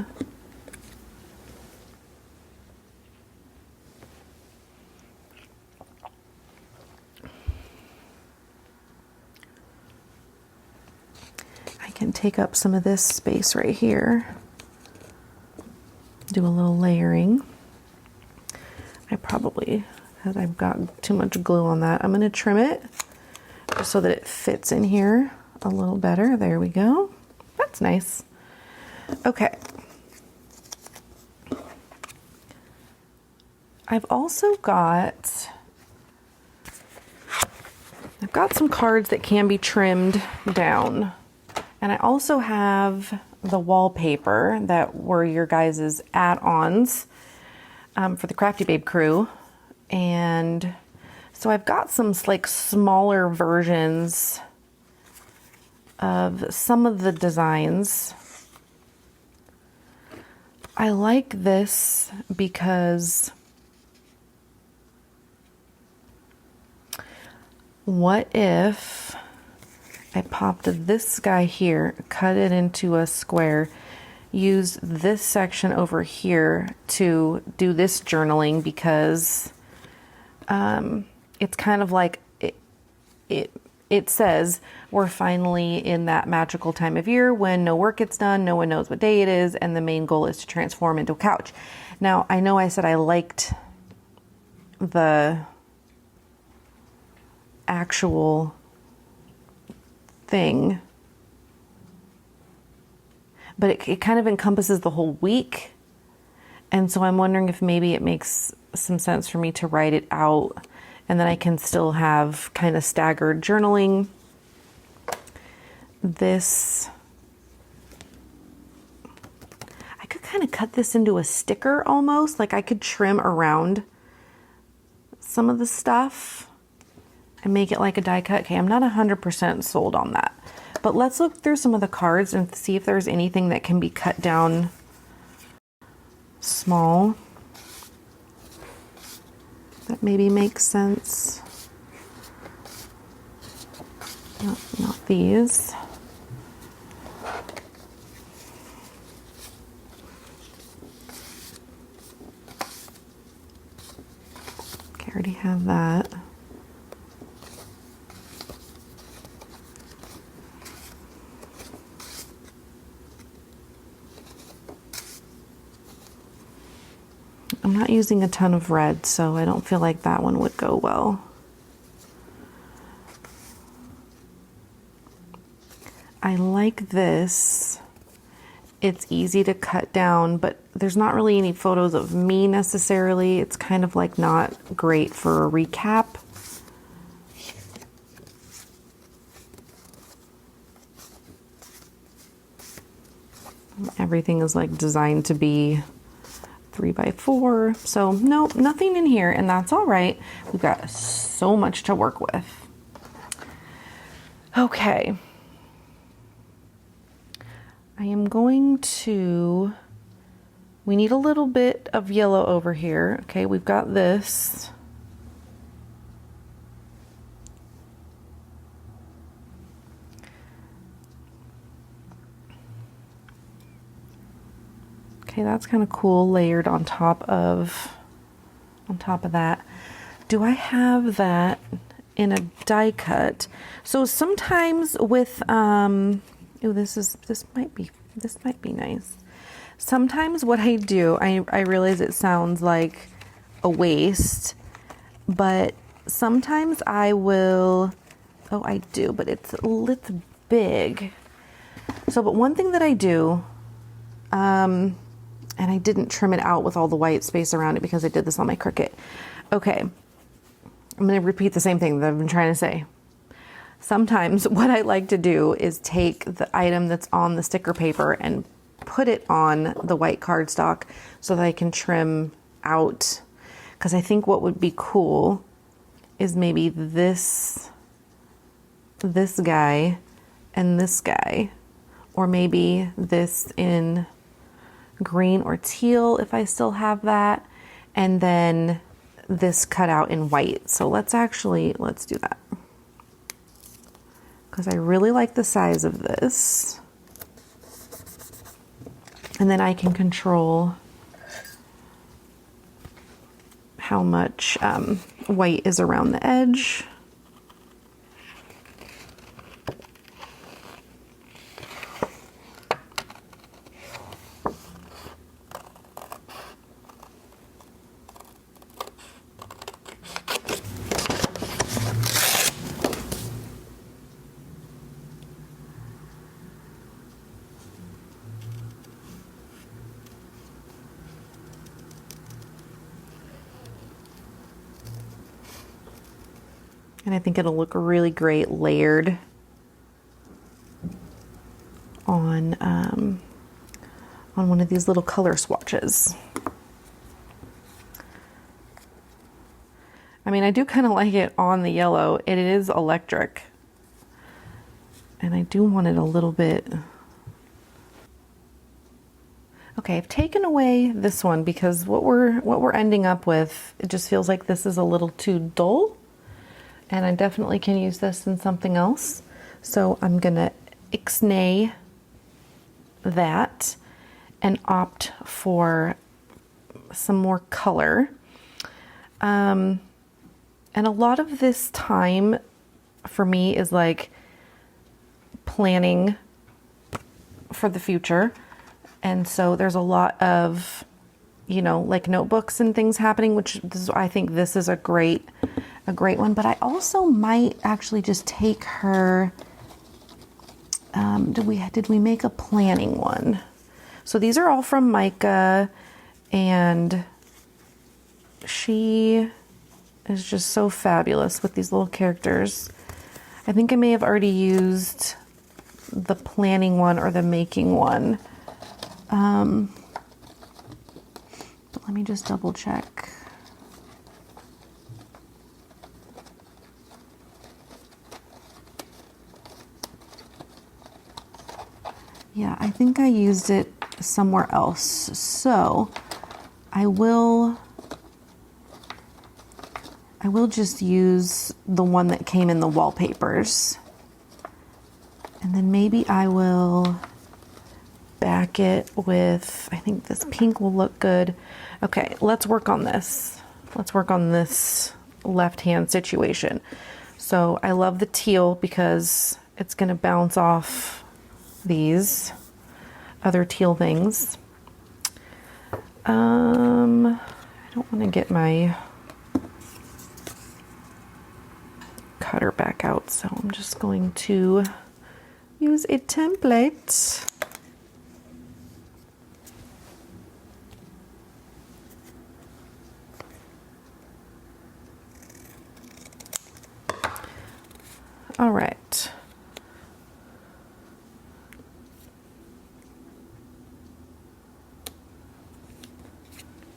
I can take up some of this space right here. Do a little layering. I've got too much glue on that. I'm going to trim it so that it fits in here a little better. There we go. That's nice. Okay. I've got some cards that can be trimmed down. And I also have the wallpaper that were your guys' add-ons for the Crafty Babe Crew. And so I've got some like smaller versions of some of the designs. I like this because what if I popped this guy here, cut it into a square, use this section over here to do this journaling, because it's kind of like it says we're finally in that magical time of year when no work gets done, no one knows what day it is, and the main goal is to transform into a couch. Now, I know I said I liked the actual thing, but it kind of encompasses the whole week. And so I'm wondering if maybe it makes some sense for me to write it out, and then I can still have kind of staggered journaling. This, I could kind of cut this into a sticker almost, like I could trim around some of the stuff and make it like a die cut. Okay, I'm not 100% sold on that. But let's look through some of the cards and see if there's anything that can be cut down small that maybe makes sense. Not these. Okay, I already have that. I'm not using a ton of red, so I don't feel like that one would go well. I like this. It's easy to cut down, but there's not really any photos of me necessarily. It's kind of like not great for a recap. Everything is like designed to be 3x4. So no, nothing in here, and that's all right. We've got so much to work with. Okay. I am going to, we need a little bit of yellow over here. Okay, we've got this. Okay, that's kind of cool, layered on top of that. Do I have that in a die cut? So sometimes with ooh, this might be nice. Sometimes what I do, I realize it sounds like a waste, but sometimes I will, oh, I do, but it's big. So, but one thing that I do, and I didn't trim it out with all the white space around it because I did this on my Cricut. Okay, I'm going to repeat the same thing that I've been trying to say. Sometimes what I like to do is take the item that's on the sticker paper and put it on the white cardstock so that I can trim out. Because I think what would be cool is maybe this guy and this guy, or maybe this in green or teal if I still have that, and then this cut out in white. So let's do that, because I really like the size of this. And then I can control how much white is around the edge. And I think it'll look really great layered on one of these little color swatches. I mean, I do kind of like it on the yellow. It is electric. And I do want it a little bit... Okay, I've taken away this one because what we're ending up with, it just feels like this is a little too dull. And I definitely can use this in something else. So I'm gonna ixnay that and opt for some more color. And a lot of this time for me is like planning for the future. And so there's a lot of, you know, like notebooks and things happening, which I think this is a great one. But I also might actually just take her, did we make a planning one? So these are all from Micah, and she is just so fabulous with these little characters. I think I may have already used the planning one or the making one. But let me just double check. Yeah, I think I used it somewhere else. So I will just use the one that came in the wallpapers. And then maybe I will back it with, I think this pink will look good. Okay, let's work on this. Let's work on this left-hand situation. So I love the teal because it's gonna bounce off these other teal things. I don't want to get my cutter back out, so I'm just going to use a template. All right.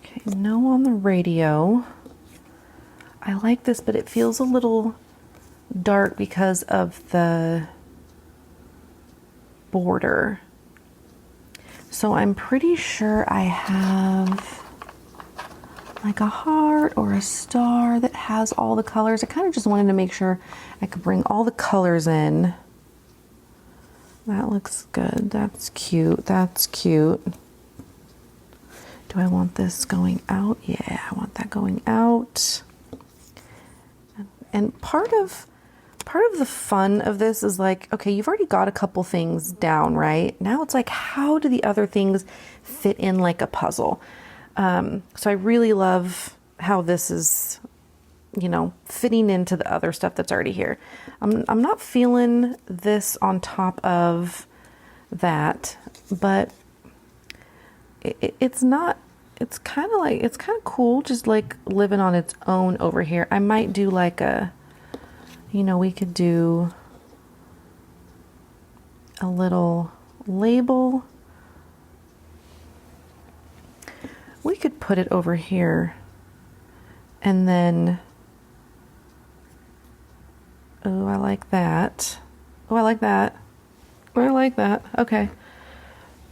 Okay, no on the radio. I like this, but it feels a little dark because of the border. So I'm pretty sure I have like a heart or a star that has all the colors. I kind of just wanted to make sure I could bring all the colors in. That looks good. That's cute. That's cute. Do I want this going out? Yeah, I want that going out. And part of the fun of this is like, okay, you've already got a couple things down, right? Now it's like, how do the other things fit in like a puzzle? So I really love how this is, you know, fitting into the other stuff that's already here. I'm not feeling this on top of that, but it's not, it's kind of cool just like living on its own over here. I might do like a, you know, we could do a little label. We could put it over here and then, oh, I like that. Oh, I like that. Oh, I like that. Okay.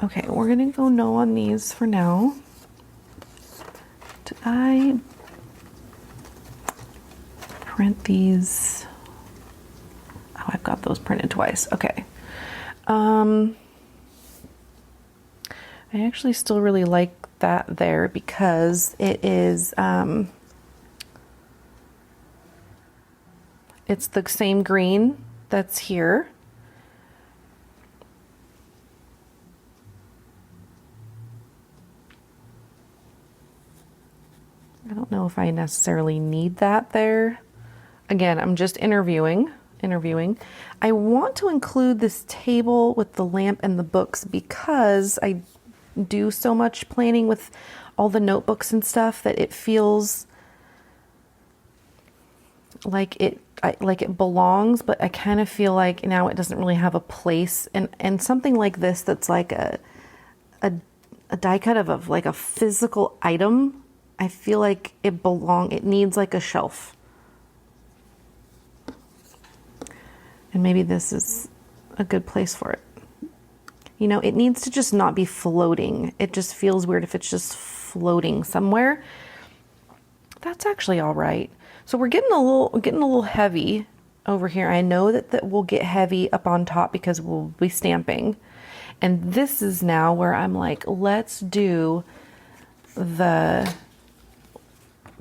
Okay, we're gonna go no on these for now. Did I print these? Oh, I've got those printed twice. Okay. I actually still really like that there because it is, it's the same green that's here. I don't know if I necessarily need that there. Again, I'm just interviewing. I want to include this table with the lamp and the books because I do so much planning with all the notebooks and stuff that it feels like it belongs, but I kind of feel like now it doesn't really have a place. And something like this that's like a die cut of like a physical item, I feel like it needs like a shelf. And maybe this is a good place for it. You know, it needs to just not be floating. It just feels weird if it's just floating somewhere. That's actually all right. So we're getting a little heavy over here. I know that we'll get heavy up on top because we'll be stamping. And this is now where I'm like, let's do the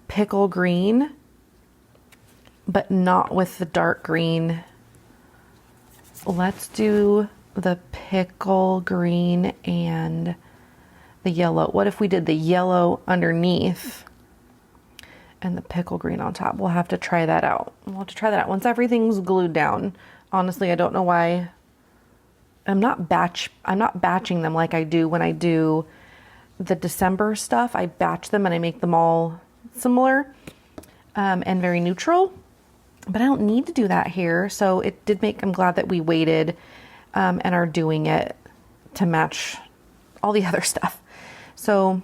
pickle green, but not with the dark green. Let's do the pickle green and the yellow. What if we did the yellow underneath and the pickle green on top? We'll have to try that out. We'll have to try that out once everything's glued down. Honestly, I don't know why I'm not batching them like I do when I do the December stuff. I batch them and I make them all similar and very neutral, but I don't need to do that here. So it did make, I'm glad that we waited and are doing it to match all the other stuff. So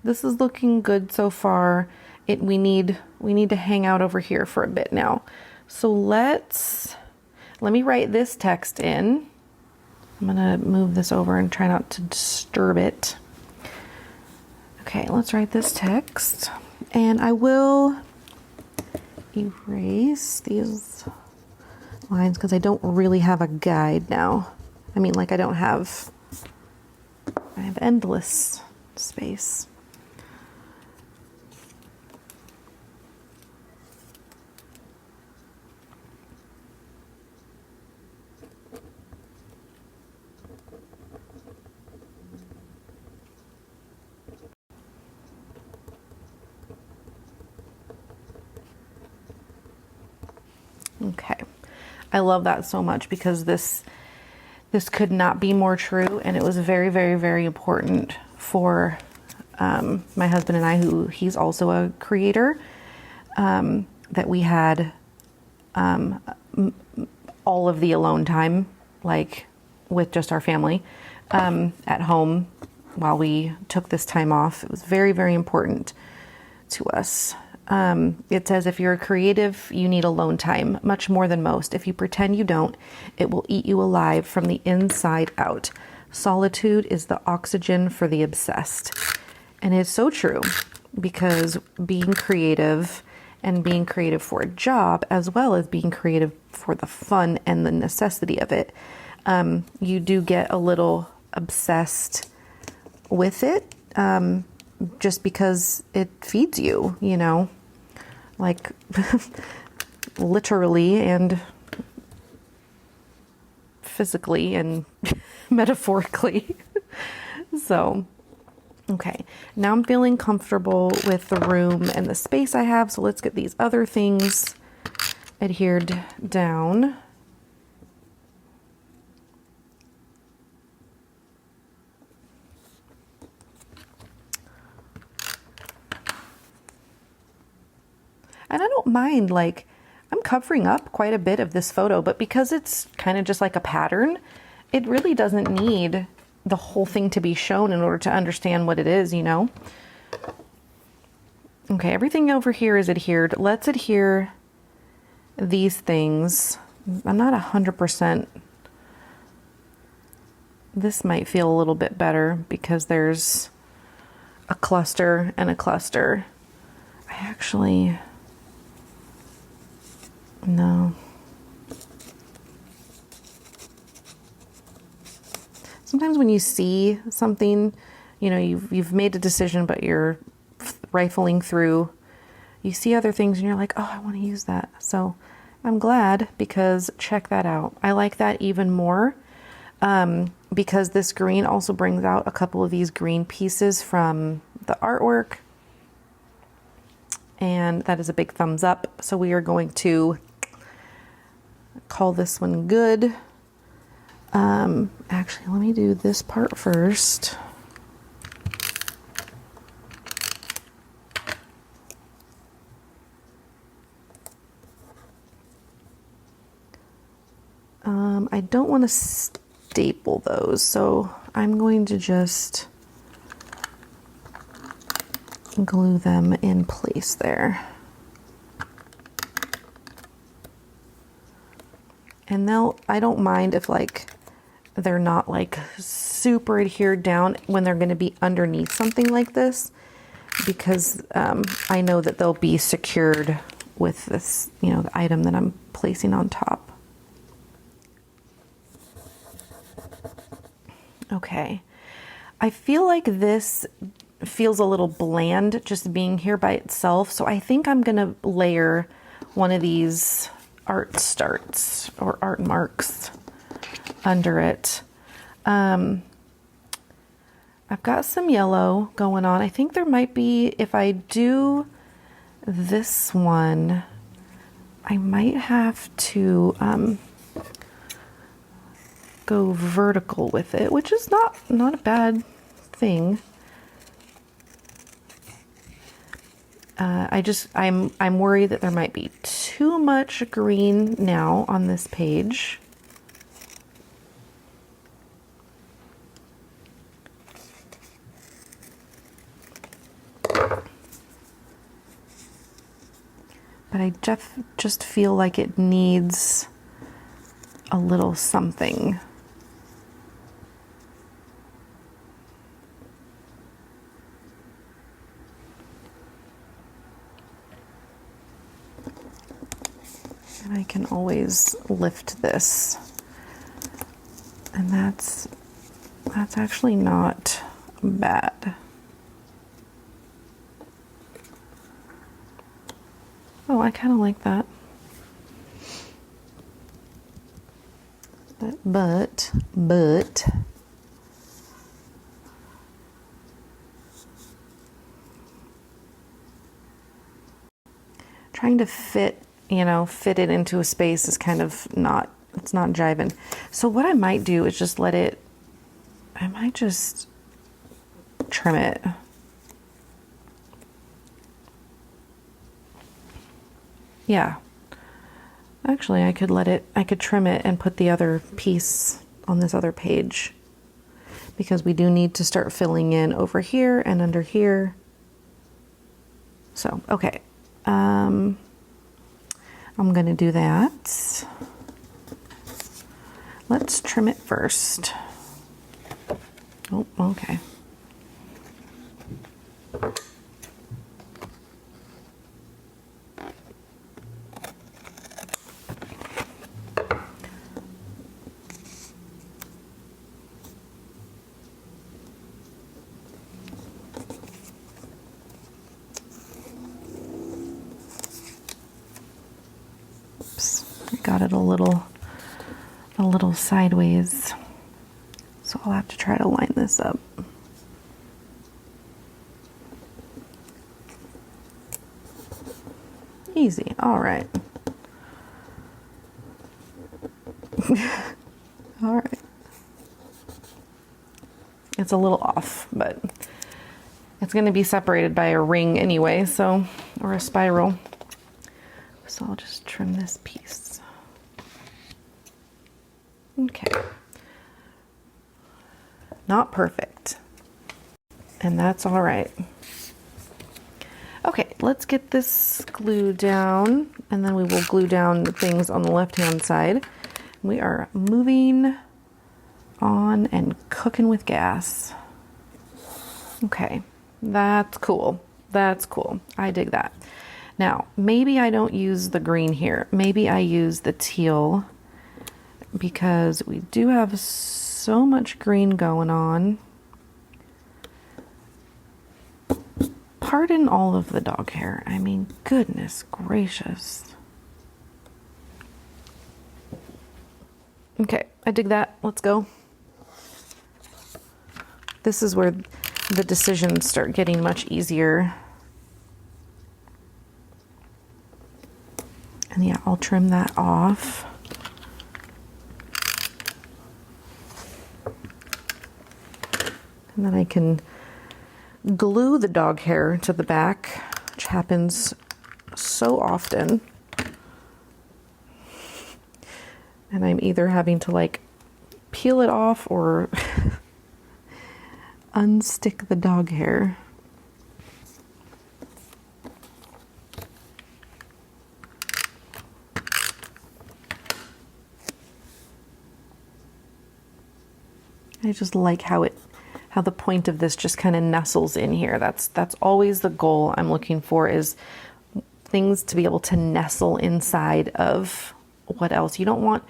this is looking good so far. We need to hang out over here for a bit now. So let me write this text in. I'm gonna move this over and try not to disturb it. Okay, let's write this text. And I will erase these lines because I don't really have a guide now. I mean, like I have endless space. Okay, I love that so much because this could not be more true, and it was very, very, very important for my husband and I, he's also a creator, that we had all of the alone time, like with just our family at home while we took this time off. It was very, very important to us. It says, if you're a creative, you need alone time, much more than most. If you pretend you don't, it will eat you alive from the inside out. Solitude is the oxygen for the obsessed. And it's so true, because being creative and being creative for a job, as well as being creative for the fun and the necessity of it, you do get a little obsessed with it, just because it feeds you, you know, like literally and physically and metaphorically. So, okay, now I'm feeling comfortable with the room and the space I have. So let's get these other things adhered down. And I don't mind, like, I'm covering up quite a bit of this photo, but because it's kind of just like a pattern, it really doesn't need the whole thing to be shown in order to understand what it is, you know? Okay, everything over here is adhered. Let's adhere these things. I'm not 100%. This might feel a little bit better because there's a cluster and a cluster. I actually... No. Sometimes when you see something, you know, you've made a decision, but you're rifling through, you see other things and you're like, oh, I want to use that. So I'm glad, because check that out. I like that even more, because this green also brings out a couple of these green pieces from the artwork. And that is a big thumbs up. So we are going to call this one good. Actually, let me do this part first. I don't want to staple those, so I'm going to just glue them in place there. And I don't mind if like they're not like super adhered down when they're going to be underneath something like this, because I know that they'll be secured with this, you know, the item that I'm placing on top. Okay, I feel like this feels a little bland just being here by itself, so I think I'm gonna layer one of these art starts or art marks under it. I've got some yellow going on. I think there might be, if I do this one, I might have to go vertical with it, which is not a bad thing. I'm worried that there might be too much green now on this page. But I just feel like it needs a little something. And I can always lift this. And that's actually not bad. Oh, I kind of like that. But trying to fit it into a space is kind of it's not jiving. So what I might do is just I might just trim it. Yeah. Actually, I could trim it and put the other piece on this other page, because we do need to start filling in over here and under here. So, okay. I'm going to do that. Let's trim it first. Oh, okay. Got it a little sideways, so I'll have to try to line this up. Easy. All right. All right. It's a little off, but it's going to be separated by a ring anyway, so, or a spiral. So I'll just trim this piece. Okay. Not perfect. And that's all right. Okay, let's get this glued down, and then we will glue down the things on the left-hand side. We are moving on and cooking with gas. Okay, that's cool. That's cool. I dig that. Now, maybe I don't use the green here. Maybe I use the teal, because we do have so much green going on. Pardon all of the dog hair. I mean, goodness gracious. Okay, I dig that. Let's go. This is where the decisions start getting much easier. And yeah, I'll trim that off. And then I can glue the dog hair to the back, which happens so often. And I'm either having to like peel it off or unstick the dog hair. I just like how the point of this just kind of nestles in here. That's always the goal I'm looking for, is things to be able to nestle inside of what else. You don't want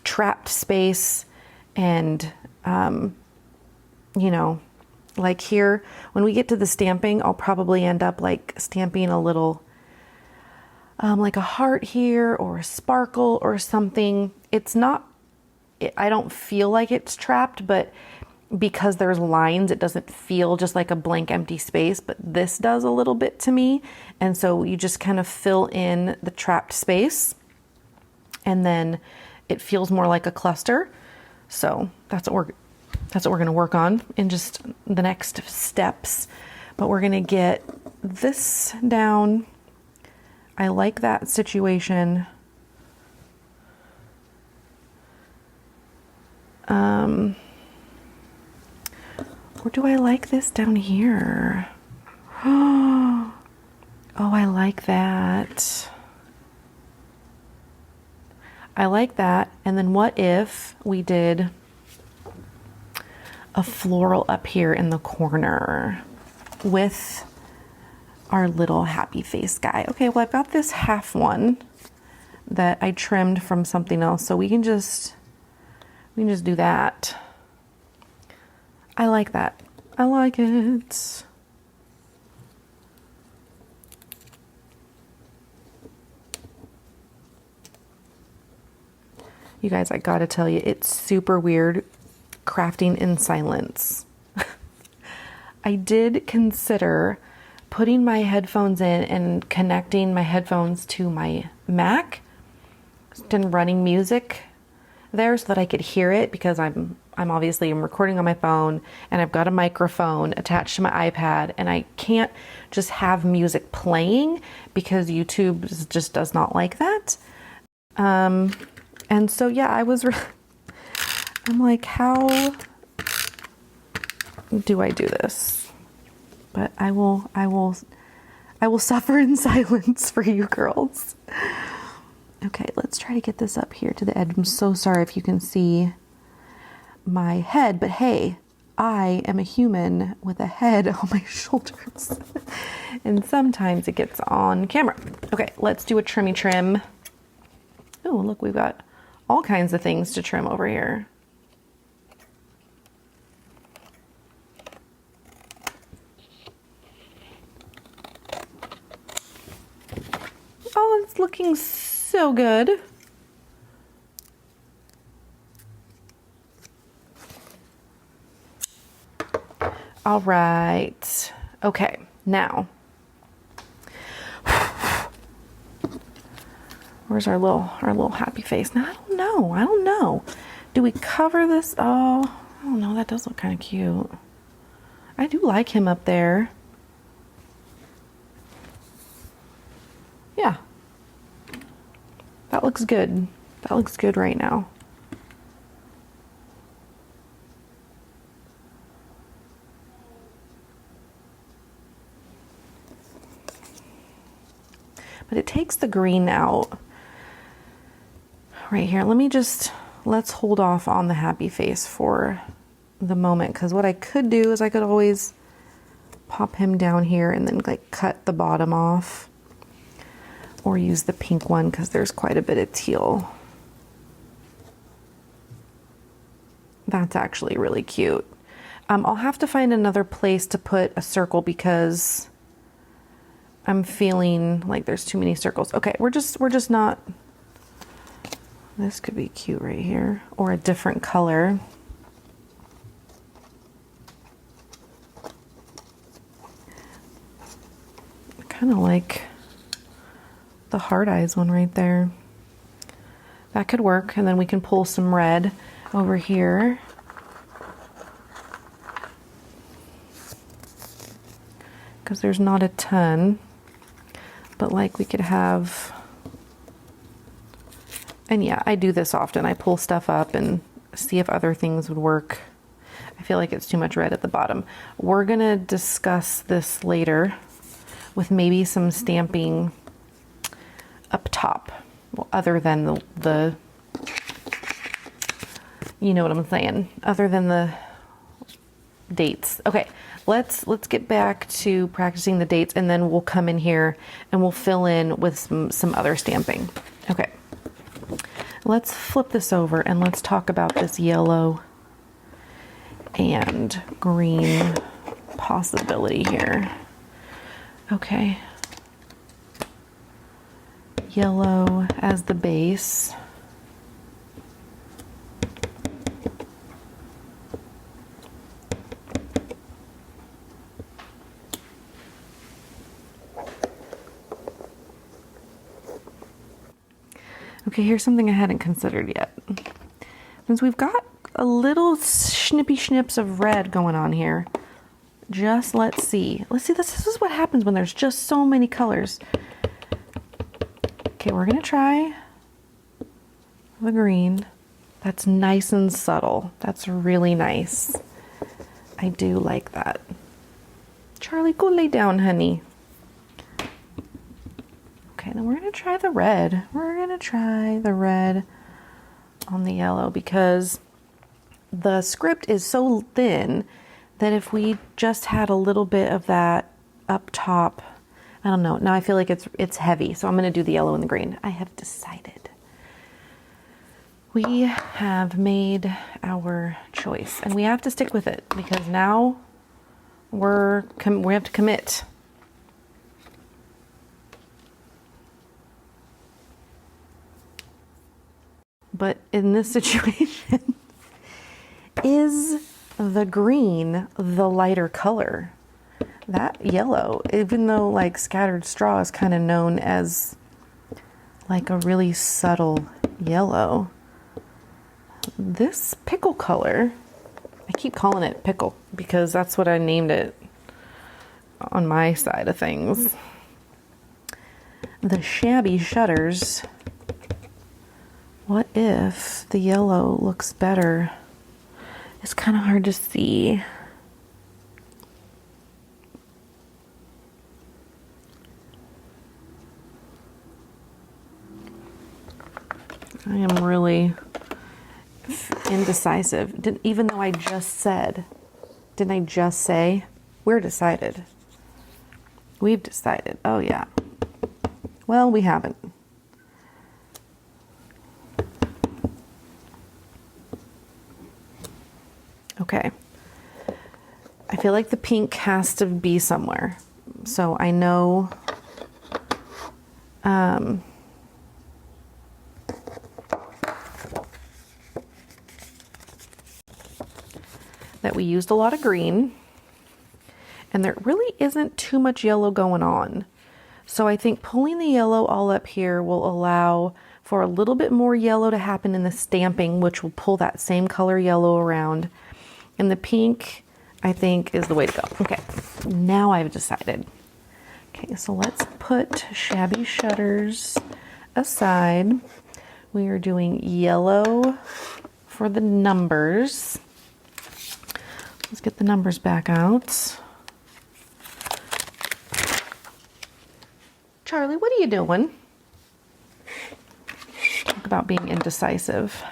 trapped space. And, you know, like here, when we get to the stamping, I'll probably end up like stamping a little, like a heart here or a sparkle or something. It's not, I don't feel like it's trapped, but because there's lines, it doesn't feel just like a blank empty space, but this does a little bit to me. And so you just kind of fill in the trapped space, and then it feels more like a cluster. So that's what we're going to work on in just the next steps. But we're going to get this down. I like that situation. Or do I like this down here? Oh, I like that. I like that. And then what if we did a floral up here in the corner with our little happy face guy? Okay, well, I've got this half one that I trimmed from something else, so we can just do that. I like that. I like it. You guys, I gotta tell you, it's super weird crafting in silence. I did consider putting my headphones in and connecting my headphones to my Mac and running music there so that I could hear it, because I'm obviously recording on my phone and I've got a microphone attached to my iPad, and I can't just have music playing because YouTube just does not like that. And so, yeah, I'm like, how do I do this? But I will suffer in silence for you girls. Okay, let's try to get this up here to the edge. I'm so sorry if you can see my head, but hey, I am a human with a head on my shoulders. And sometimes it gets on camera. Okay, let's do a trimmy trim. Oh, look, we've got all kinds of things to trim over here. Oh, it's looking so good. All right. Okay, now, where's our little happy face? Now, I don't know. Do we cover this? Oh, I don't know. That does look kind of cute. I do like him up there. Yeah. That looks good. That looks good right now. But it takes the green out right here. Let's hold off on the happy face for the moment, because what I could do is I could always pop him down here and then like cut the bottom off, or use the pink one because there's quite a bit of teal. That's actually really cute. I'll have to find another place to put a circle because I'm feeling like there's too many circles. Okay, we're just not, this could be cute right here, or a different color. I kind of like the hard eyes one right there. That could work, and then we can pull some red over here. Because there's not a ton, but like we could have And yeah, I do this often. I pull stuff up and see if other things would work. I feel like it's too much red at the bottom. We're gonna discuss this later with maybe some stamping up top, well, other than the you know what I'm saying, other than the dates. Okay, let's get back to practicing the dates, and then we'll come in here and we'll fill in with some other stamping. Okay, let's flip this over and let's talk about this yellow and green possibility here. Okay, yellow as the base. Okay, here's something I hadn't considered yet. Since we've got a little snippy snips of red going on here, just let's see. Let's see, this is what happens when there's just so many colors. Okay, we're gonna try the green. That's nice and subtle. That's really nice. I do like that. Charlie, go lay down, honey. Okay, then we're gonna try the red. We're gonna try the red on the yellow because the script is so thin that if we just had a little bit of that up top, I don't know. Now I feel like it's heavy, so I'm gonna do the yellow and the green. I have decided. We have made our choice, and we have to stick with it because now we have to commit. But in this situation, is the green the lighter color? That yellow, even though like scattered straw is kind of known as like a really subtle yellow, this pickle color, I keep calling it pickle because that's what I named it on my side of things. The shabby shutters. What if the yellow looks better? It's kind of hard to see. I am really indecisive. Even though I just said, didn't I just say, we're decided? We've decided. Oh yeah. Well, we haven't. Okay. I feel like the pink has to be somewhere. So I know that we used a lot of green, and there really isn't too much yellow going on. So I think pulling the yellow all up here will allow for a little bit more yellow to happen in the stamping, which will pull that same color yellow around. And the pink, I think, is the way to go. Okay, now I've decided. Okay, so let's put shabby shutters aside. We are doing yellow for the numbers. Let's get the numbers back out. Charlie, what are you doing? Talk about being indecisive.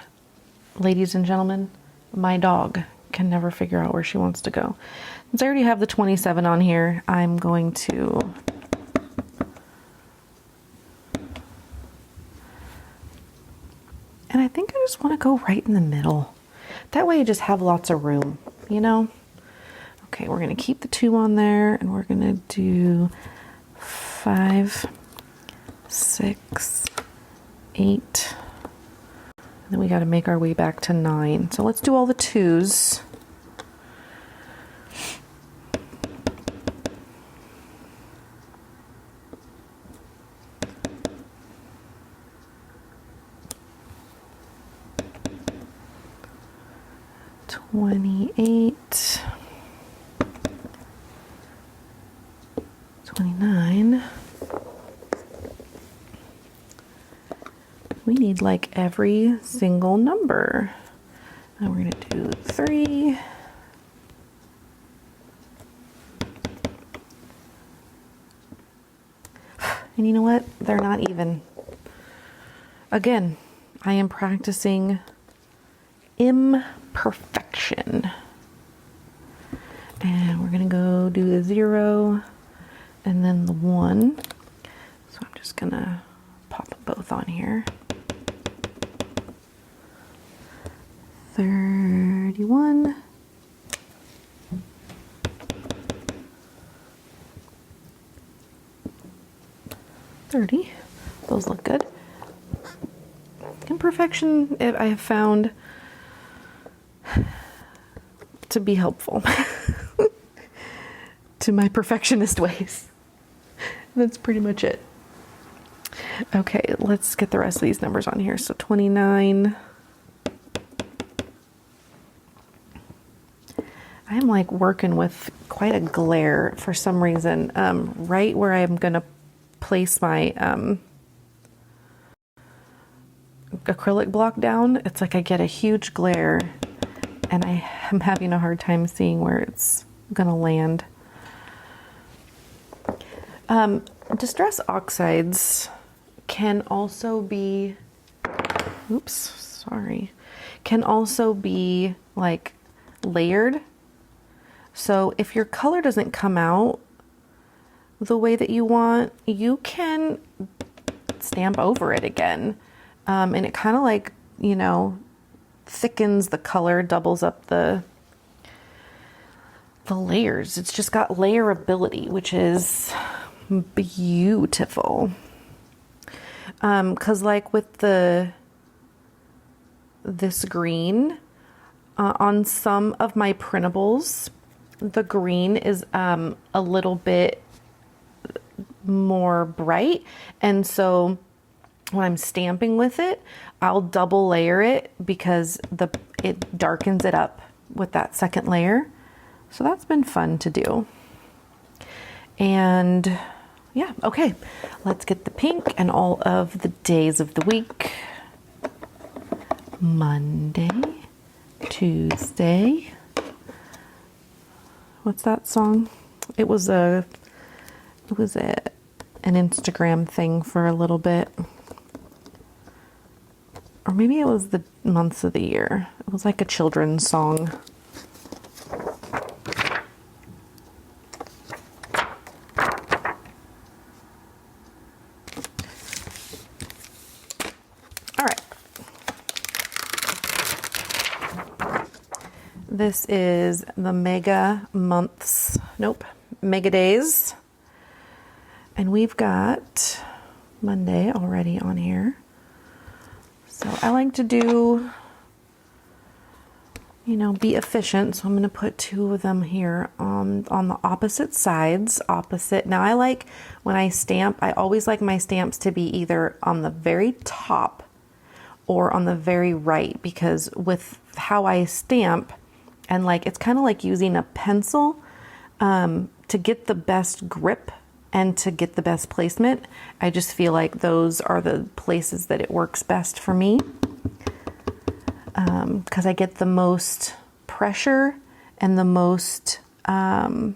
Ladies and gentlemen, my dog can never figure out where she wants to go. Since I already have the 27 on here, I'm going to and I think I just want to go right in the middle. That way I just have lots of room, you know? Okay, we're going to keep the 2 on there, and we're going to do 5, 6, 8. And then we got to make our way back to 9. So let's do all the 2s. $28, $29. We we need like every single number. And we're gonna do 3. And you know what? They're not even. Again, I am practicing imperfection. And we're gonna go do the 0 and then the 1. So I'm just gonna pop them both on here. 31. 30. Those look good. Imperfection, I have found to be helpful to my perfectionist ways. That's pretty much it. Okay, let's get the rest of these numbers on here. So 29. I am like working with quite a glare for some reason. Right where I'm gonna place my acrylic block down, it's like I get a huge glare and I am having a hard time seeing where it's gonna land. Distress oxides can also be, can also be like layered. So if your color doesn't come out the way that you want, you can stamp over it again. And it kind of like, you know, thickens the color, doubles up the layers. It's just got layerability, which is beautiful. 'Cause like with this green, on some of my printables, the green is a little bit more bright, and so when I'm stamping with it, I'll double layer it because it darkens it up with that second layer. So that's been fun to do. And yeah, okay, let's get the pink and all of the days of the week. Monday, Tuesday. What's that song? It was an Instagram thing for a little bit. Or maybe it was the months of the year. It was like a children's song. All right. This is the Mega Days. And we've got Monday already on here. So I like to do, you know, be efficient. So I'm going to put 2 of them here on the opposite sides, Now I like, when I stamp, I always like my stamps to be either on the very top or on the very right, because with how I stamp, and like, it's kind of like using a pencil to get the best grip and to get the best placement. I just feel like those are the places that it works best for me, because I get the most pressure and the most, not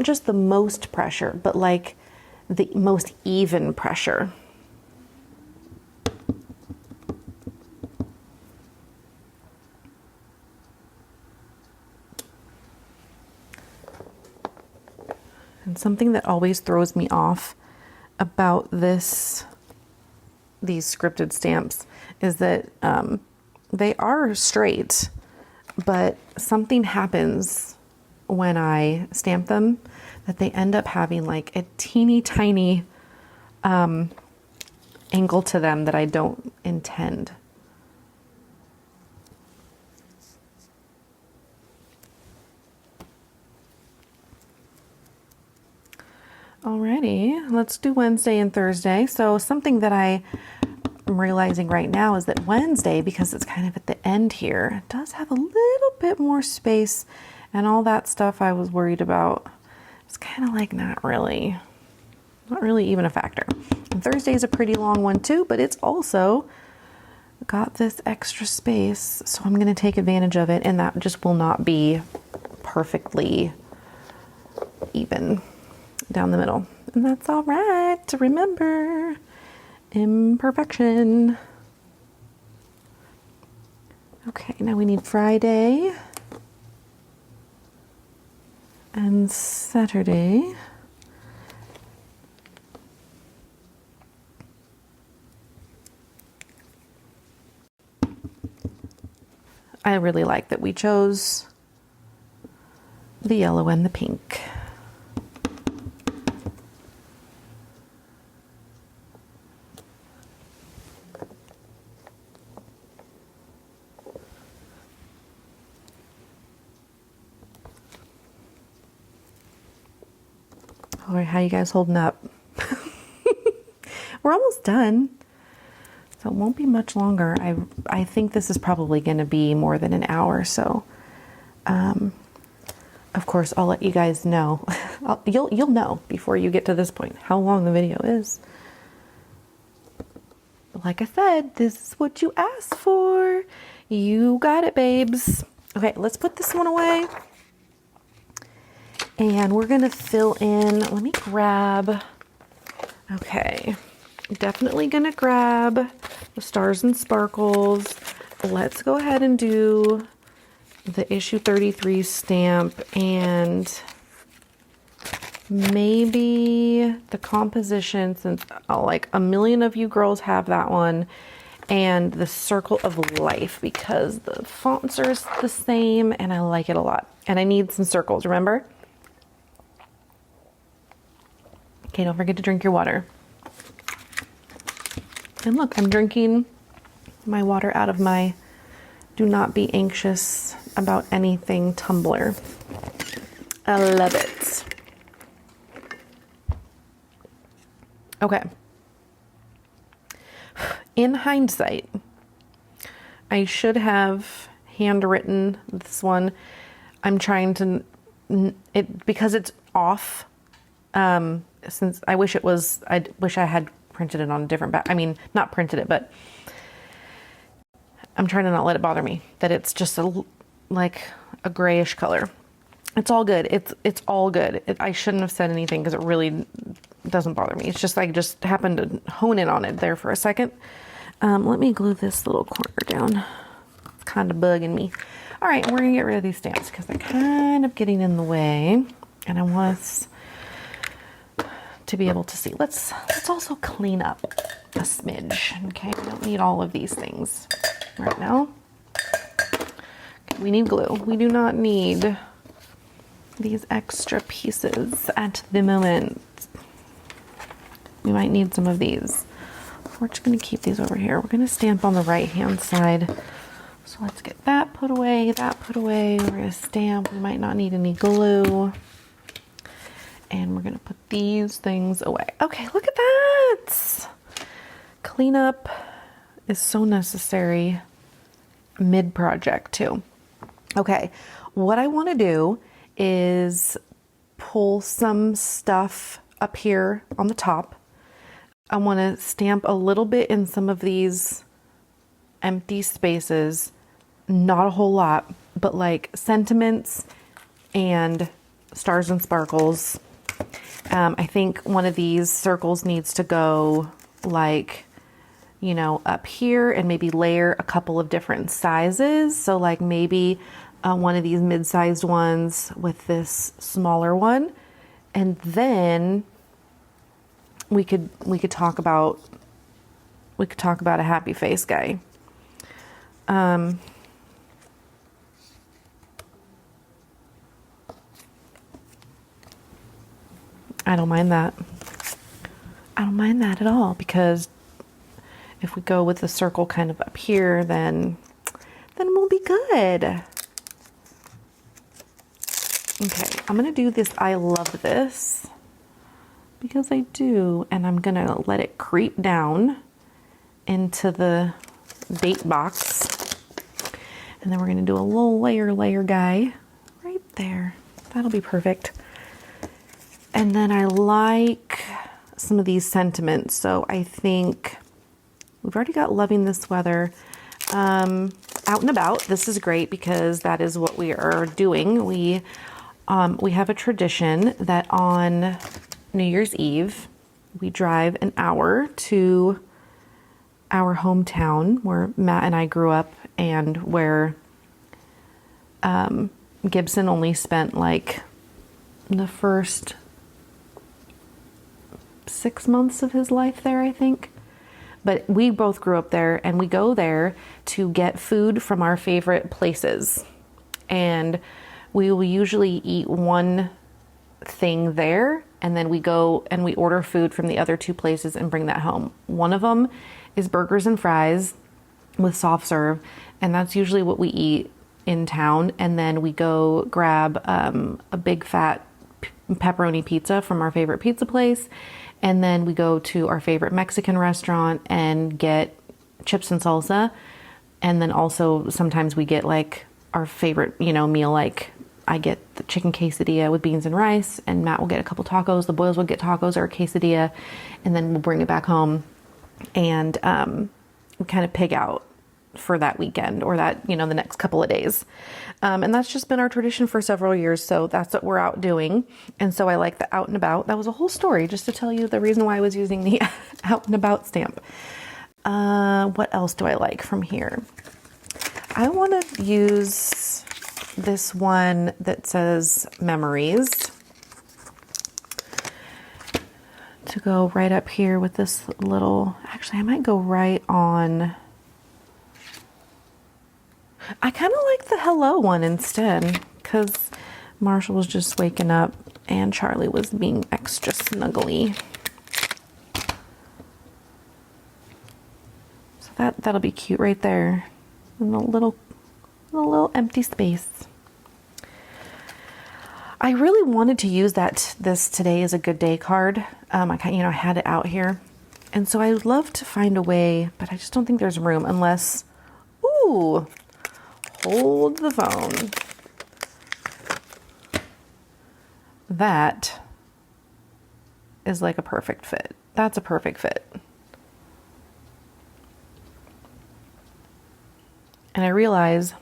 just the most pressure, but like the most even pressure. And something that always throws me off about these scripted stamps is that they are straight, but something happens when I stamp them that they end up having like a teeny tiny angle to them that I don't intend. Alrighty, let's do Wednesday and Thursday. So something that I am realizing right now is that Wednesday, because it's kind of at the end here, it does have a little bit more space, and all that stuff I was worried about. It's kind of like not really not really even a factor. And Thursday is a pretty long one too, but it's also got this extra space, so I'm going to take advantage of it, and that just will not be perfectly even down the middle. And that's all right. Remember, imperfection. Okay, now we need Friday and Saturday. I really like that we chose the yellow and the pink. All right, how you guys holding up? We're almost done. So it won't be much longer. I think this is probably going to be more than an hour. So, of course, I'll let you guys know. You'll know before you get to this point how long the video is. Like I said, this is what you asked for. You got it, babes. Okay, let's put this one away. And we're going to fill in. Let me grab. Okay. Definitely gonna grab the stars and sparkles. Let's go ahead and do the issue 33 stamp and maybe the composition, since like a million of you girls have that one, and the circle of life because the fonts are the same and I like it a lot. And I need some circles, remember? Okay, don't forget to drink your water. And look, I'm drinking my water out of my do not be anxious about anything tumbler. I love it. Okay. In hindsight, I should have handwritten this one. I'm trying to, because it's off, since I wish I had printed it on a different back. I mean, not printed it, but I'm trying to not let it bother me that it's just like a grayish color. It's all good. It's all good. I shouldn't have said anything because it really doesn't bother me. It's just I just happened to hone in on it there for a second. Let me glue this little corner down. It's kind of bugging me. All right, we're gonna get rid of these stamps because they're kind of getting in the way, and I want us to be able to see. Let's also clean up a smidge. Okay, we don't need all of these things right now. Okay, we need glue. We do not need these extra pieces at the moment. We might need some of these. We're just going to keep these over here. We're going to stamp on the right hand side. So let's get that put away, that put away. We're going to stamp. We might not need any glue. And we're going to put these things away. Okay, look at that. Cleanup is so necessary mid-project too. Okay, what I want to do is pull some stuff up here on the top. I want to stamp a little bit in some of these empty spaces. Not a whole lot, but like sentiments and stars and sparkles. I think one of these circles needs to go like, you know, up here and maybe layer a couple of different sizes. So like maybe one of these mid-sized ones with this smaller one. And then we could talk about a happy face guy. I don't mind that. I don't mind that at all, because if we go with the circle kind of up here, then we'll be good. Okay, I'm gonna do this I love this, because I do, and I'm gonna let it creep down into the date box. And then we're gonna do a little layer guy right there. That'll be perfect. And then I like some of these sentiments. So I think we've already got loving this weather. Out and about, this is great because that is what we are doing. We have a tradition that on New Year's Eve, we drive an hour to our hometown where Matt and I grew up, and where Gibson only spent like the first 6 months of his life there, I think. But we both grew up there, and we go there to get food from our favorite places. And we will usually eat one thing there, and then we go and we order food from the other two places and bring that home. One of them is burgers and fries with soft serve, and that's usually what we eat in town. And then we go grab a big fat pepperoni pizza from our favorite pizza place. And then we go to our favorite Mexican restaurant and get chips and salsa. And then also sometimes we get like our favorite, meal. Like I get the chicken quesadilla with beans and rice, and Matt will get a couple tacos. The boys will get tacos or a quesadilla, and then we'll bring it back home. And we kind of pig out for that weekend, or that, the next couple of days. And that's just been our tradition for several years. So that's what we're out doing. And so I like the out and about. That was a whole story just to tell you the reason why I was using the out and about stamp. What else do I like from here? I want to use this one that says memories to go right up here with this little, actually I might go right on. I kind of like the hello one instead, because Marshall was just waking up and Charlie was being extra snuggly. So that'll be cute right there. And a little empty space. I really wanted to use this today as a good day card. I had it out here. And so I would love to find a way, but I just don't think there's room unless, ooh, hold the phone. That is like a perfect fit. That's a perfect fit. And I realize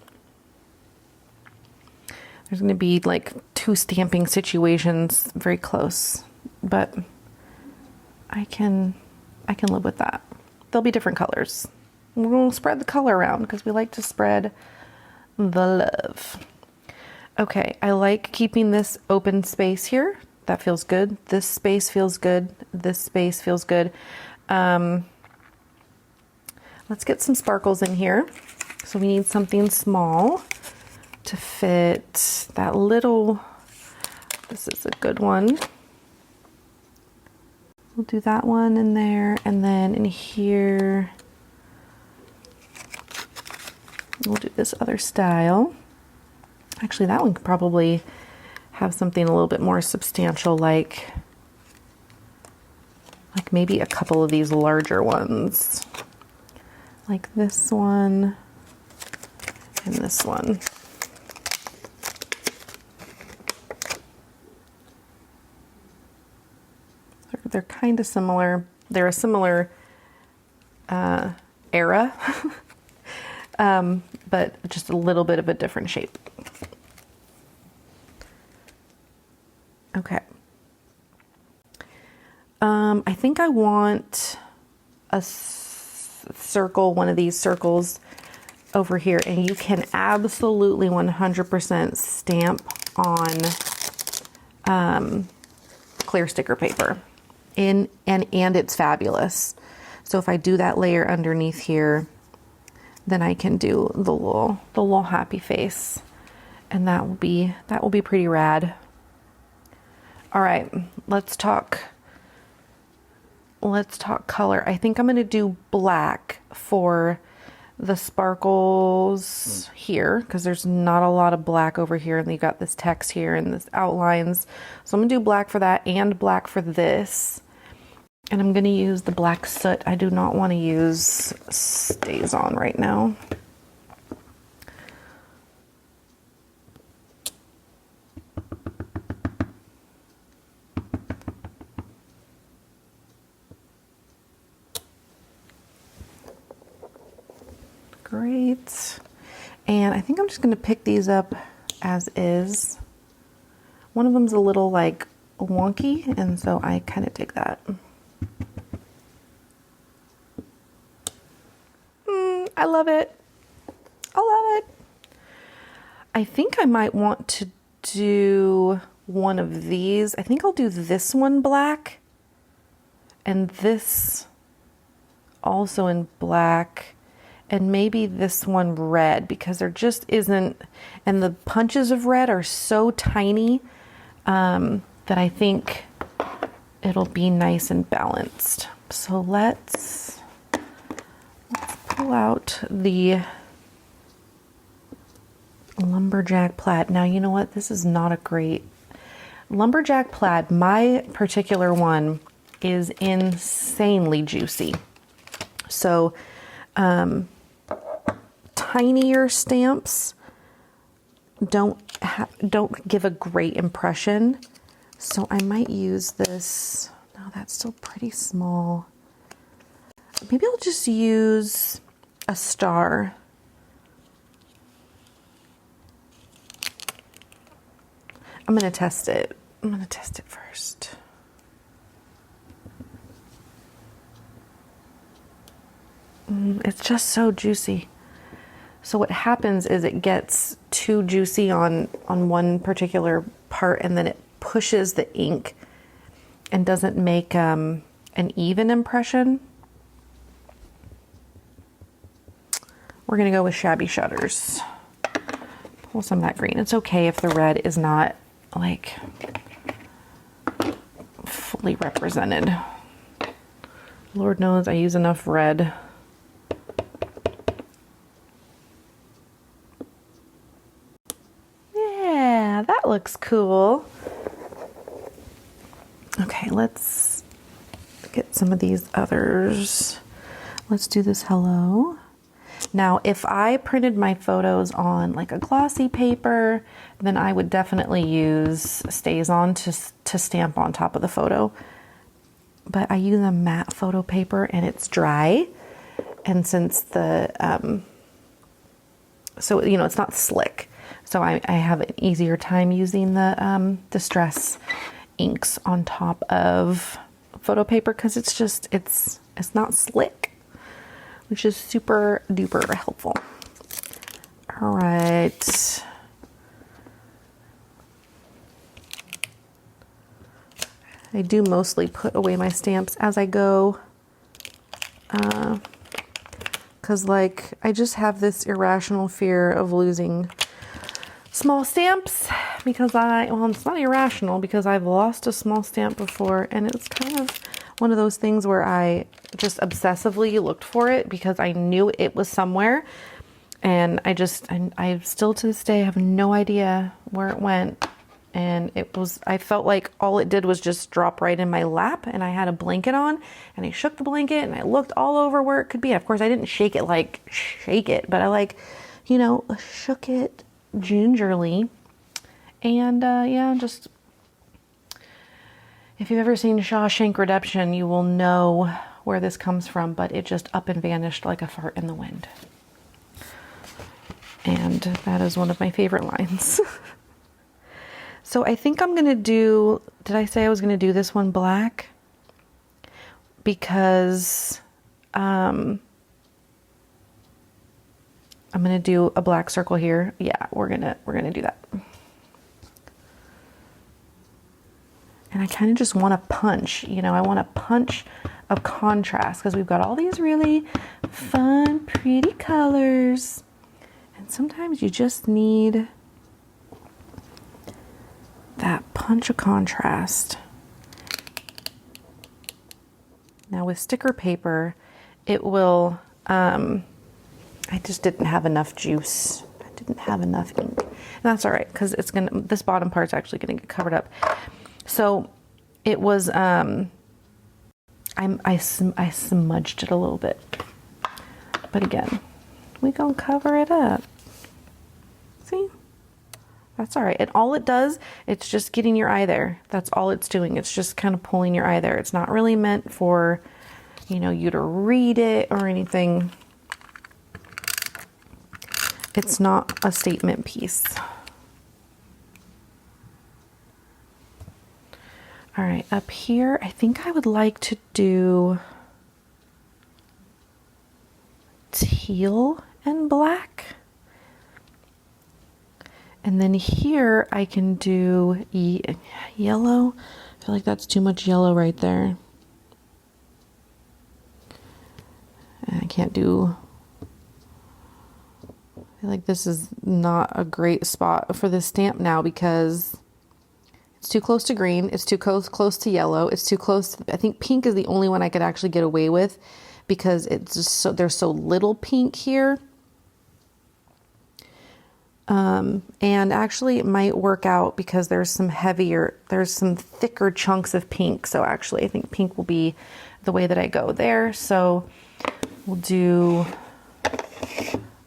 there's going to be like 2 stamping situations very close, but I can live with that. There'll be different colors. We're going to spread the color around because we like to spread the love. Okay, I like keeping this open space here. That feels good. This space feels good. This space feels good. Let's get some sparkles in here. So we need something small to fit that little, this is a good one. We'll do that one in there, and then in here, we'll do this other style. Actually, that one could probably have something a little bit more substantial, like maybe a couple of these larger ones. Like this one and this one. They're kind of similar. They're a similar era. But just a little bit of a different shape. Okay. I think I want a circle, one of these circles over here, and you can absolutely 100% stamp on clear sticker paper. And it's fabulous. So if I do that layer underneath here, then I can do the little happy face, and that will be pretty rad. All right, let's talk color. I think I'm going to do black for the sparkles here, because there's not a lot of black over here, and you got this text here and this outlines. So I'm going to do black for that and black for this. And I'm going to use the black soot. I do not want to use Stays On right now. great. And I think I'm just going to pick these up as is. One of them's a little like wonky, and so I kind of dig that. I love it. I love it. I think I might want to do one of these. I think I'll do this one black and this also in black, and maybe this one red, because there just isn't, and the punches of red are so tiny that I think it'll be nice and balanced. So let's pull out the lumberjack plaid. Now, you know what? This is not a great lumberjack plaid. My particular one is insanely juicy. So, tinier stamps don't give a great impression. So I might use this. No, that's still pretty small. Maybe I'll just use a star. I'm going to test it. I'm going to test it first. It's just so juicy. So what happens is it gets too juicy on one particular part, and then it pushes the ink and doesn't make an even impression. We're going to go with Shabby Shutters. Pull some of that green. It's okay if the red is not like fully represented. Lord knows I use enough red. Yeah, that looks cool. Okay, let's get some of these others. Let's do this hello. Now, if I printed my photos on like a glossy paper, then I would definitely use Stays-On to stamp on top of the photo. But I use a matte photo paper and it's dry. And since the, so, you know, it's not slick. So I have an easier time using the Distress inks on top of photo paper, because it's just, it's not slick, which is super duper helpful. All right. I do mostly put away my stamps as I go, because like I just have this irrational fear of losing small stamps, because well, it's not irrational, because I've lost a small stamp before, and it's kind of one of those things where I just obsessively looked for it because I knew it was somewhere, and I still to this day have no idea where it went. And I felt like all it did was just drop right in my lap, and I had a blanket on, and I shook the blanket and I looked all over where it could be. Of course, I didn't shake it, but I shook it gingerly. And yeah, just, if you've ever seen Shawshank Redemption, you will know where this comes from, but it just up and vanished like a fart in the wind. And that is one of my favorite lines. So I think I'm going to do, did I say I was going to do this one black? Because I'm going to do a black circle here. Yeah, we're going to do that. And I kind of just want to punch, I want a punch of contrast, because we've got all these really fun, pretty colors. And sometimes you just need that punch of contrast. Now with sticker paper, it will, I just didn't have enough juice. I didn't have enough ink. And that's all right, because this bottom part's actually gonna get covered up. So it was, I smudged it a little bit. But again, we gonna cover it up. See? That's all right. And all it does, it's just getting your eye there. That's all it's doing. It's just kind of pulling your eye there. It's not really meant for, you to read it or anything. it's not a statement piece. All right, up here, I think I would like to do teal and black. And then here I can do yellow. I feel like that's too much yellow right there. I can't do, I feel like this is not a great spot for this stamp now because it's too close to green, it's too close to yellow, it's too close to, I think pink is the only one I could actually get away with because it's just so, there's so little pink here. And actually it might work out because there's some thicker chunks of pink. So actually I think pink will be the way that I go there. So we'll do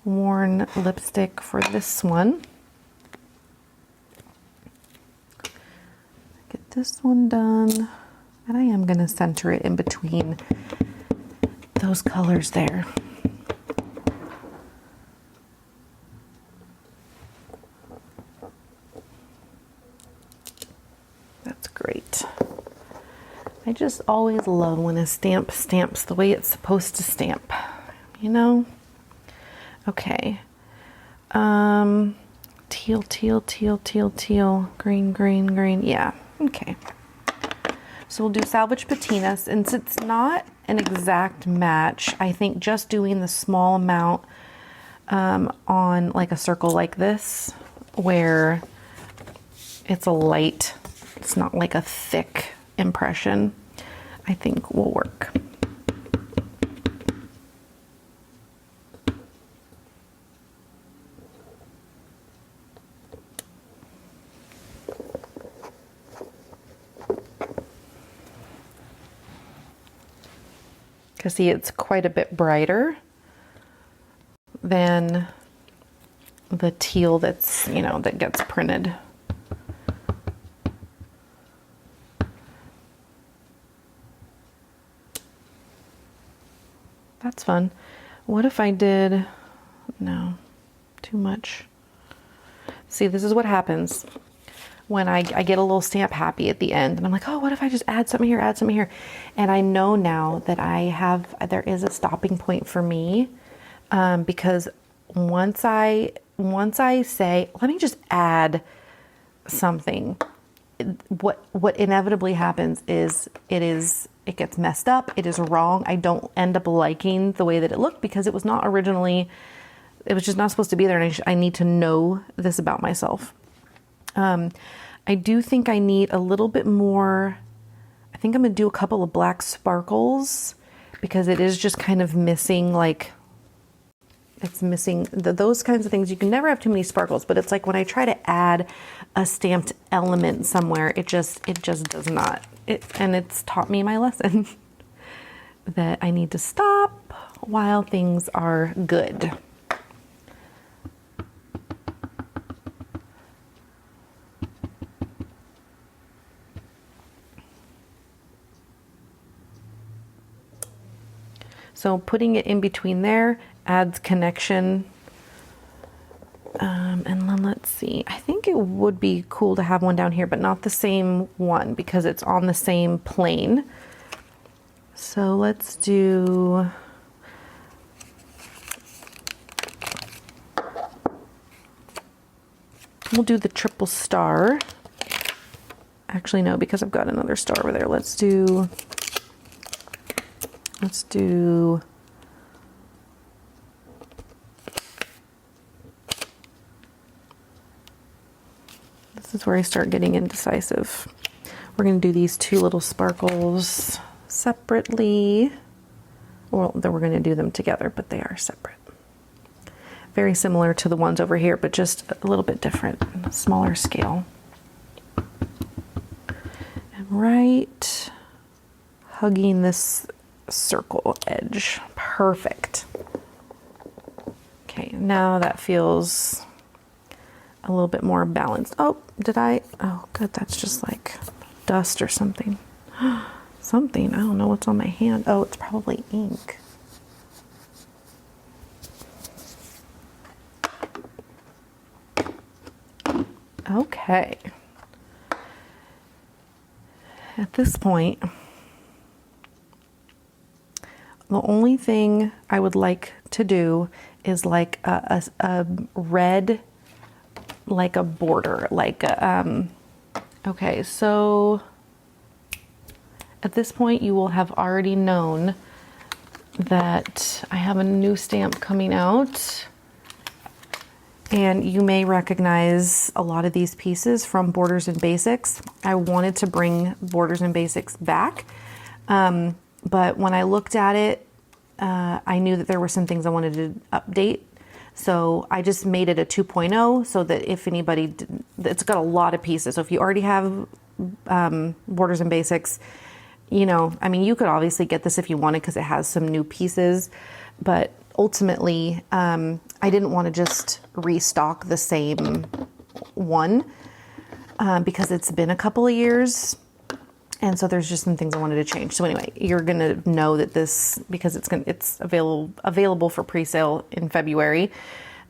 worn lipstick for this one. Get this one done. And I am going to center it in between those colors there. That's great. I just always love when a stamp stamps the way it's supposed to stamp, you know? Okay. Teal, teal, teal, teal, teal, green, green, green. Yeah, okay. So we'll do salvage patina. Since it's not an exact match, I think just doing the small amount on like a circle like this, where it's a light, it's not like a thick impression, I think will work. Because see, it's quite a bit brighter than the teal that's, you know, that gets printed. That's fun. What if I did, no, too much. See, this is what happens when I get a little stamp happy at the end and I'm like, oh, what if I just add something here, and I know now that there is a stopping point for me, because once I say, let me just add something, what inevitably happens is it gets messed up, it is wrong, I don't end up liking the way that it looked because it was not originally, it was just not supposed to be there, and I need to know this about myself. I do think I need a little bit more. I think I'm gonna do a couple of black sparkles because it is just kind of missing, like it's missing those kinds of things. You can never have too many sparkles, but it's like when I try to add a stamped element somewhere, it just does not. And it's taught me my lesson that I need to stop while things are good. So putting it in between there adds connection. And then let's see, I think it would be cool to have one down here, but not the same one because it's on the same plane. So let's do, we'll do the triple star. Actually, no, because I've got another star over there. Let's do, this is where I start getting indecisive. We're going to do these two little sparkles separately. Well, then we're going to do them together, but they are separate. Very similar to the ones over here, but just a little bit different, smaller scale. And right hugging this circle edge. Perfect. Okay, now that feels a little bit more balanced. Oh, oh good, that's just like dust or something. Something, I don't know what's on my hand. Oh, it's probably ink. Okay. At this point, the only thing I would like to do is like a red, like a border, like a, okay, so at this point you will have already known that I have a new stamp coming out, and you may recognize a lot of these pieces from Borders and Basics. I wanted to bring Borders and Basics back, but when I looked at it, I knew that there were some things I wanted to update. So I just made it a 2.0 so that if anybody, it's got a lot of pieces. So if you already have Borders and Basics, you know, I mean, you could obviously get this if you wanted because it has some new pieces, but ultimately, I didn't want to just restock the same one because it's been a couple of years. And so there's just some things I wanted to change. So anyway, you're going to know that this, because it's available for pre-sale in February.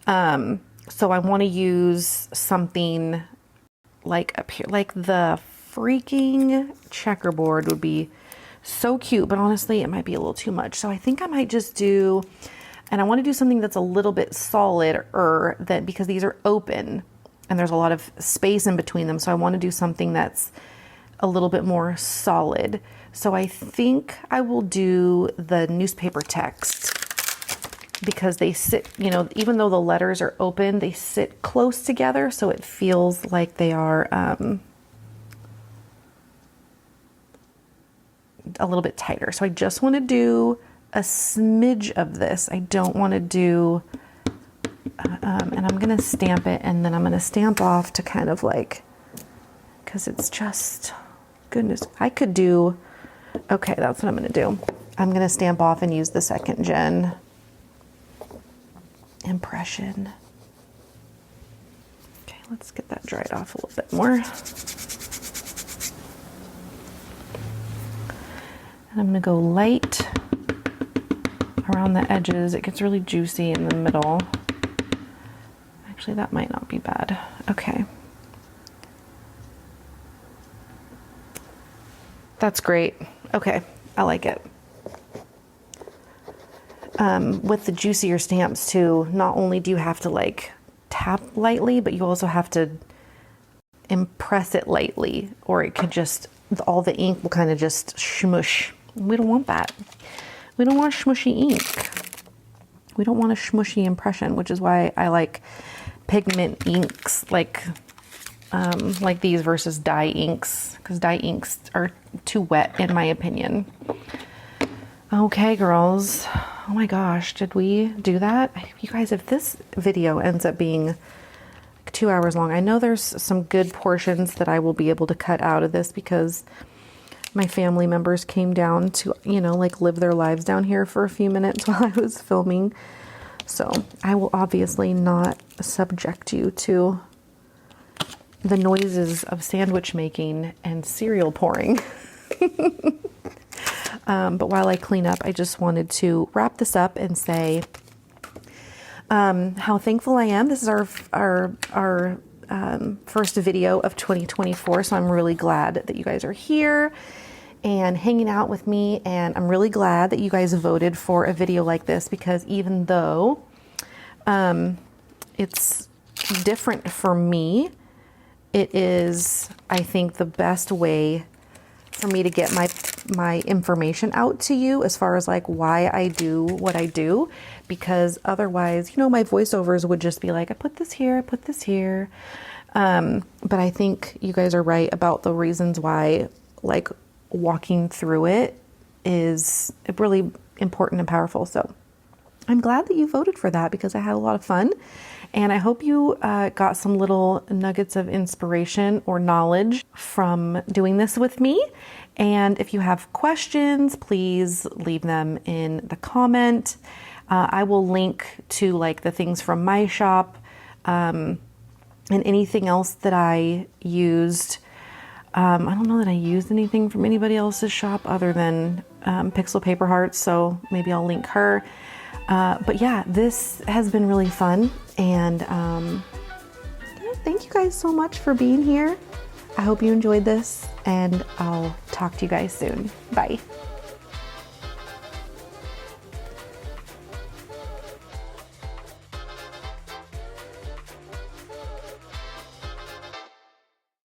So I want to use something like up here, like the freaking checkerboard would be so cute, but honestly, it might be a little too much. So I think I might just do, and I want to do something that's a little bit solider, that because these are open and there's a lot of space in between them. So I want to do something that's a little bit more solid. So I think I will do the newspaper text because they sit, you know, even though the letters are open, they sit close together. So it feels like they are a little bit tighter. So I just want to do a smidge of this. I don't want to do, and I'm going to stamp it, and then I'm going to stamp off to kind of like, because it's just, goodness, I could do, okay, that's what I'm going to do. I'm going to stamp off and use the 2nd gen impression. Okay, let's get that dried off a little bit more. And I'm going to go light around the edges. It gets really juicy in the middle. Actually, that might not be bad. Okay. That's great. Okay, I like it. With the juicier stamps too, not only do you have to like tap lightly, but you also have to impress it lightly, or it could just, all the ink will kind of just smush. We don't want that. We don't want smushy ink. We don't want a smushy impression, which is why I like pigment inks like these versus dye inks, because dye inks are too wet in my opinion. Okay, girls. Oh my gosh, did we do that? You guys, if this video ends up being 2 hours long, I know there's some good portions that I will be able to cut out of this because my family members came down to, you know, like live their lives down here for a few minutes while I was filming. So I will obviously not subject you to the noises of sandwich making and cereal pouring. But while I clean up, I just wanted to wrap this up and say how thankful I am. This is our first video of 2024, so I'm really glad that you guys are here and hanging out with me, and I'm really glad that you guys voted for a video like this, because even though it's different for me, it is, I think, the best way for me to get my information out to you as far as like why I do what I do, because otherwise, you know, my voiceovers would just be like, I put this here, I put this here. But I think you guys are right about the reasons why, like, walking through it is really important and powerful. So I'm glad that you voted for that, because I had a lot of fun, and I hope you got some little nuggets of inspiration or knowledge from doing this with me. And if you have questions, please leave them in the comment. I will link to like the things from my shop and anything else that I used. I don't know that I used anything from anybody else's shop other than Pixel Paper Hearts, so maybe I'll link her. But yeah, this has been really fun, and thank you guys so much for being here. I hope you enjoyed this, and I'll talk to you guys soon. Bye.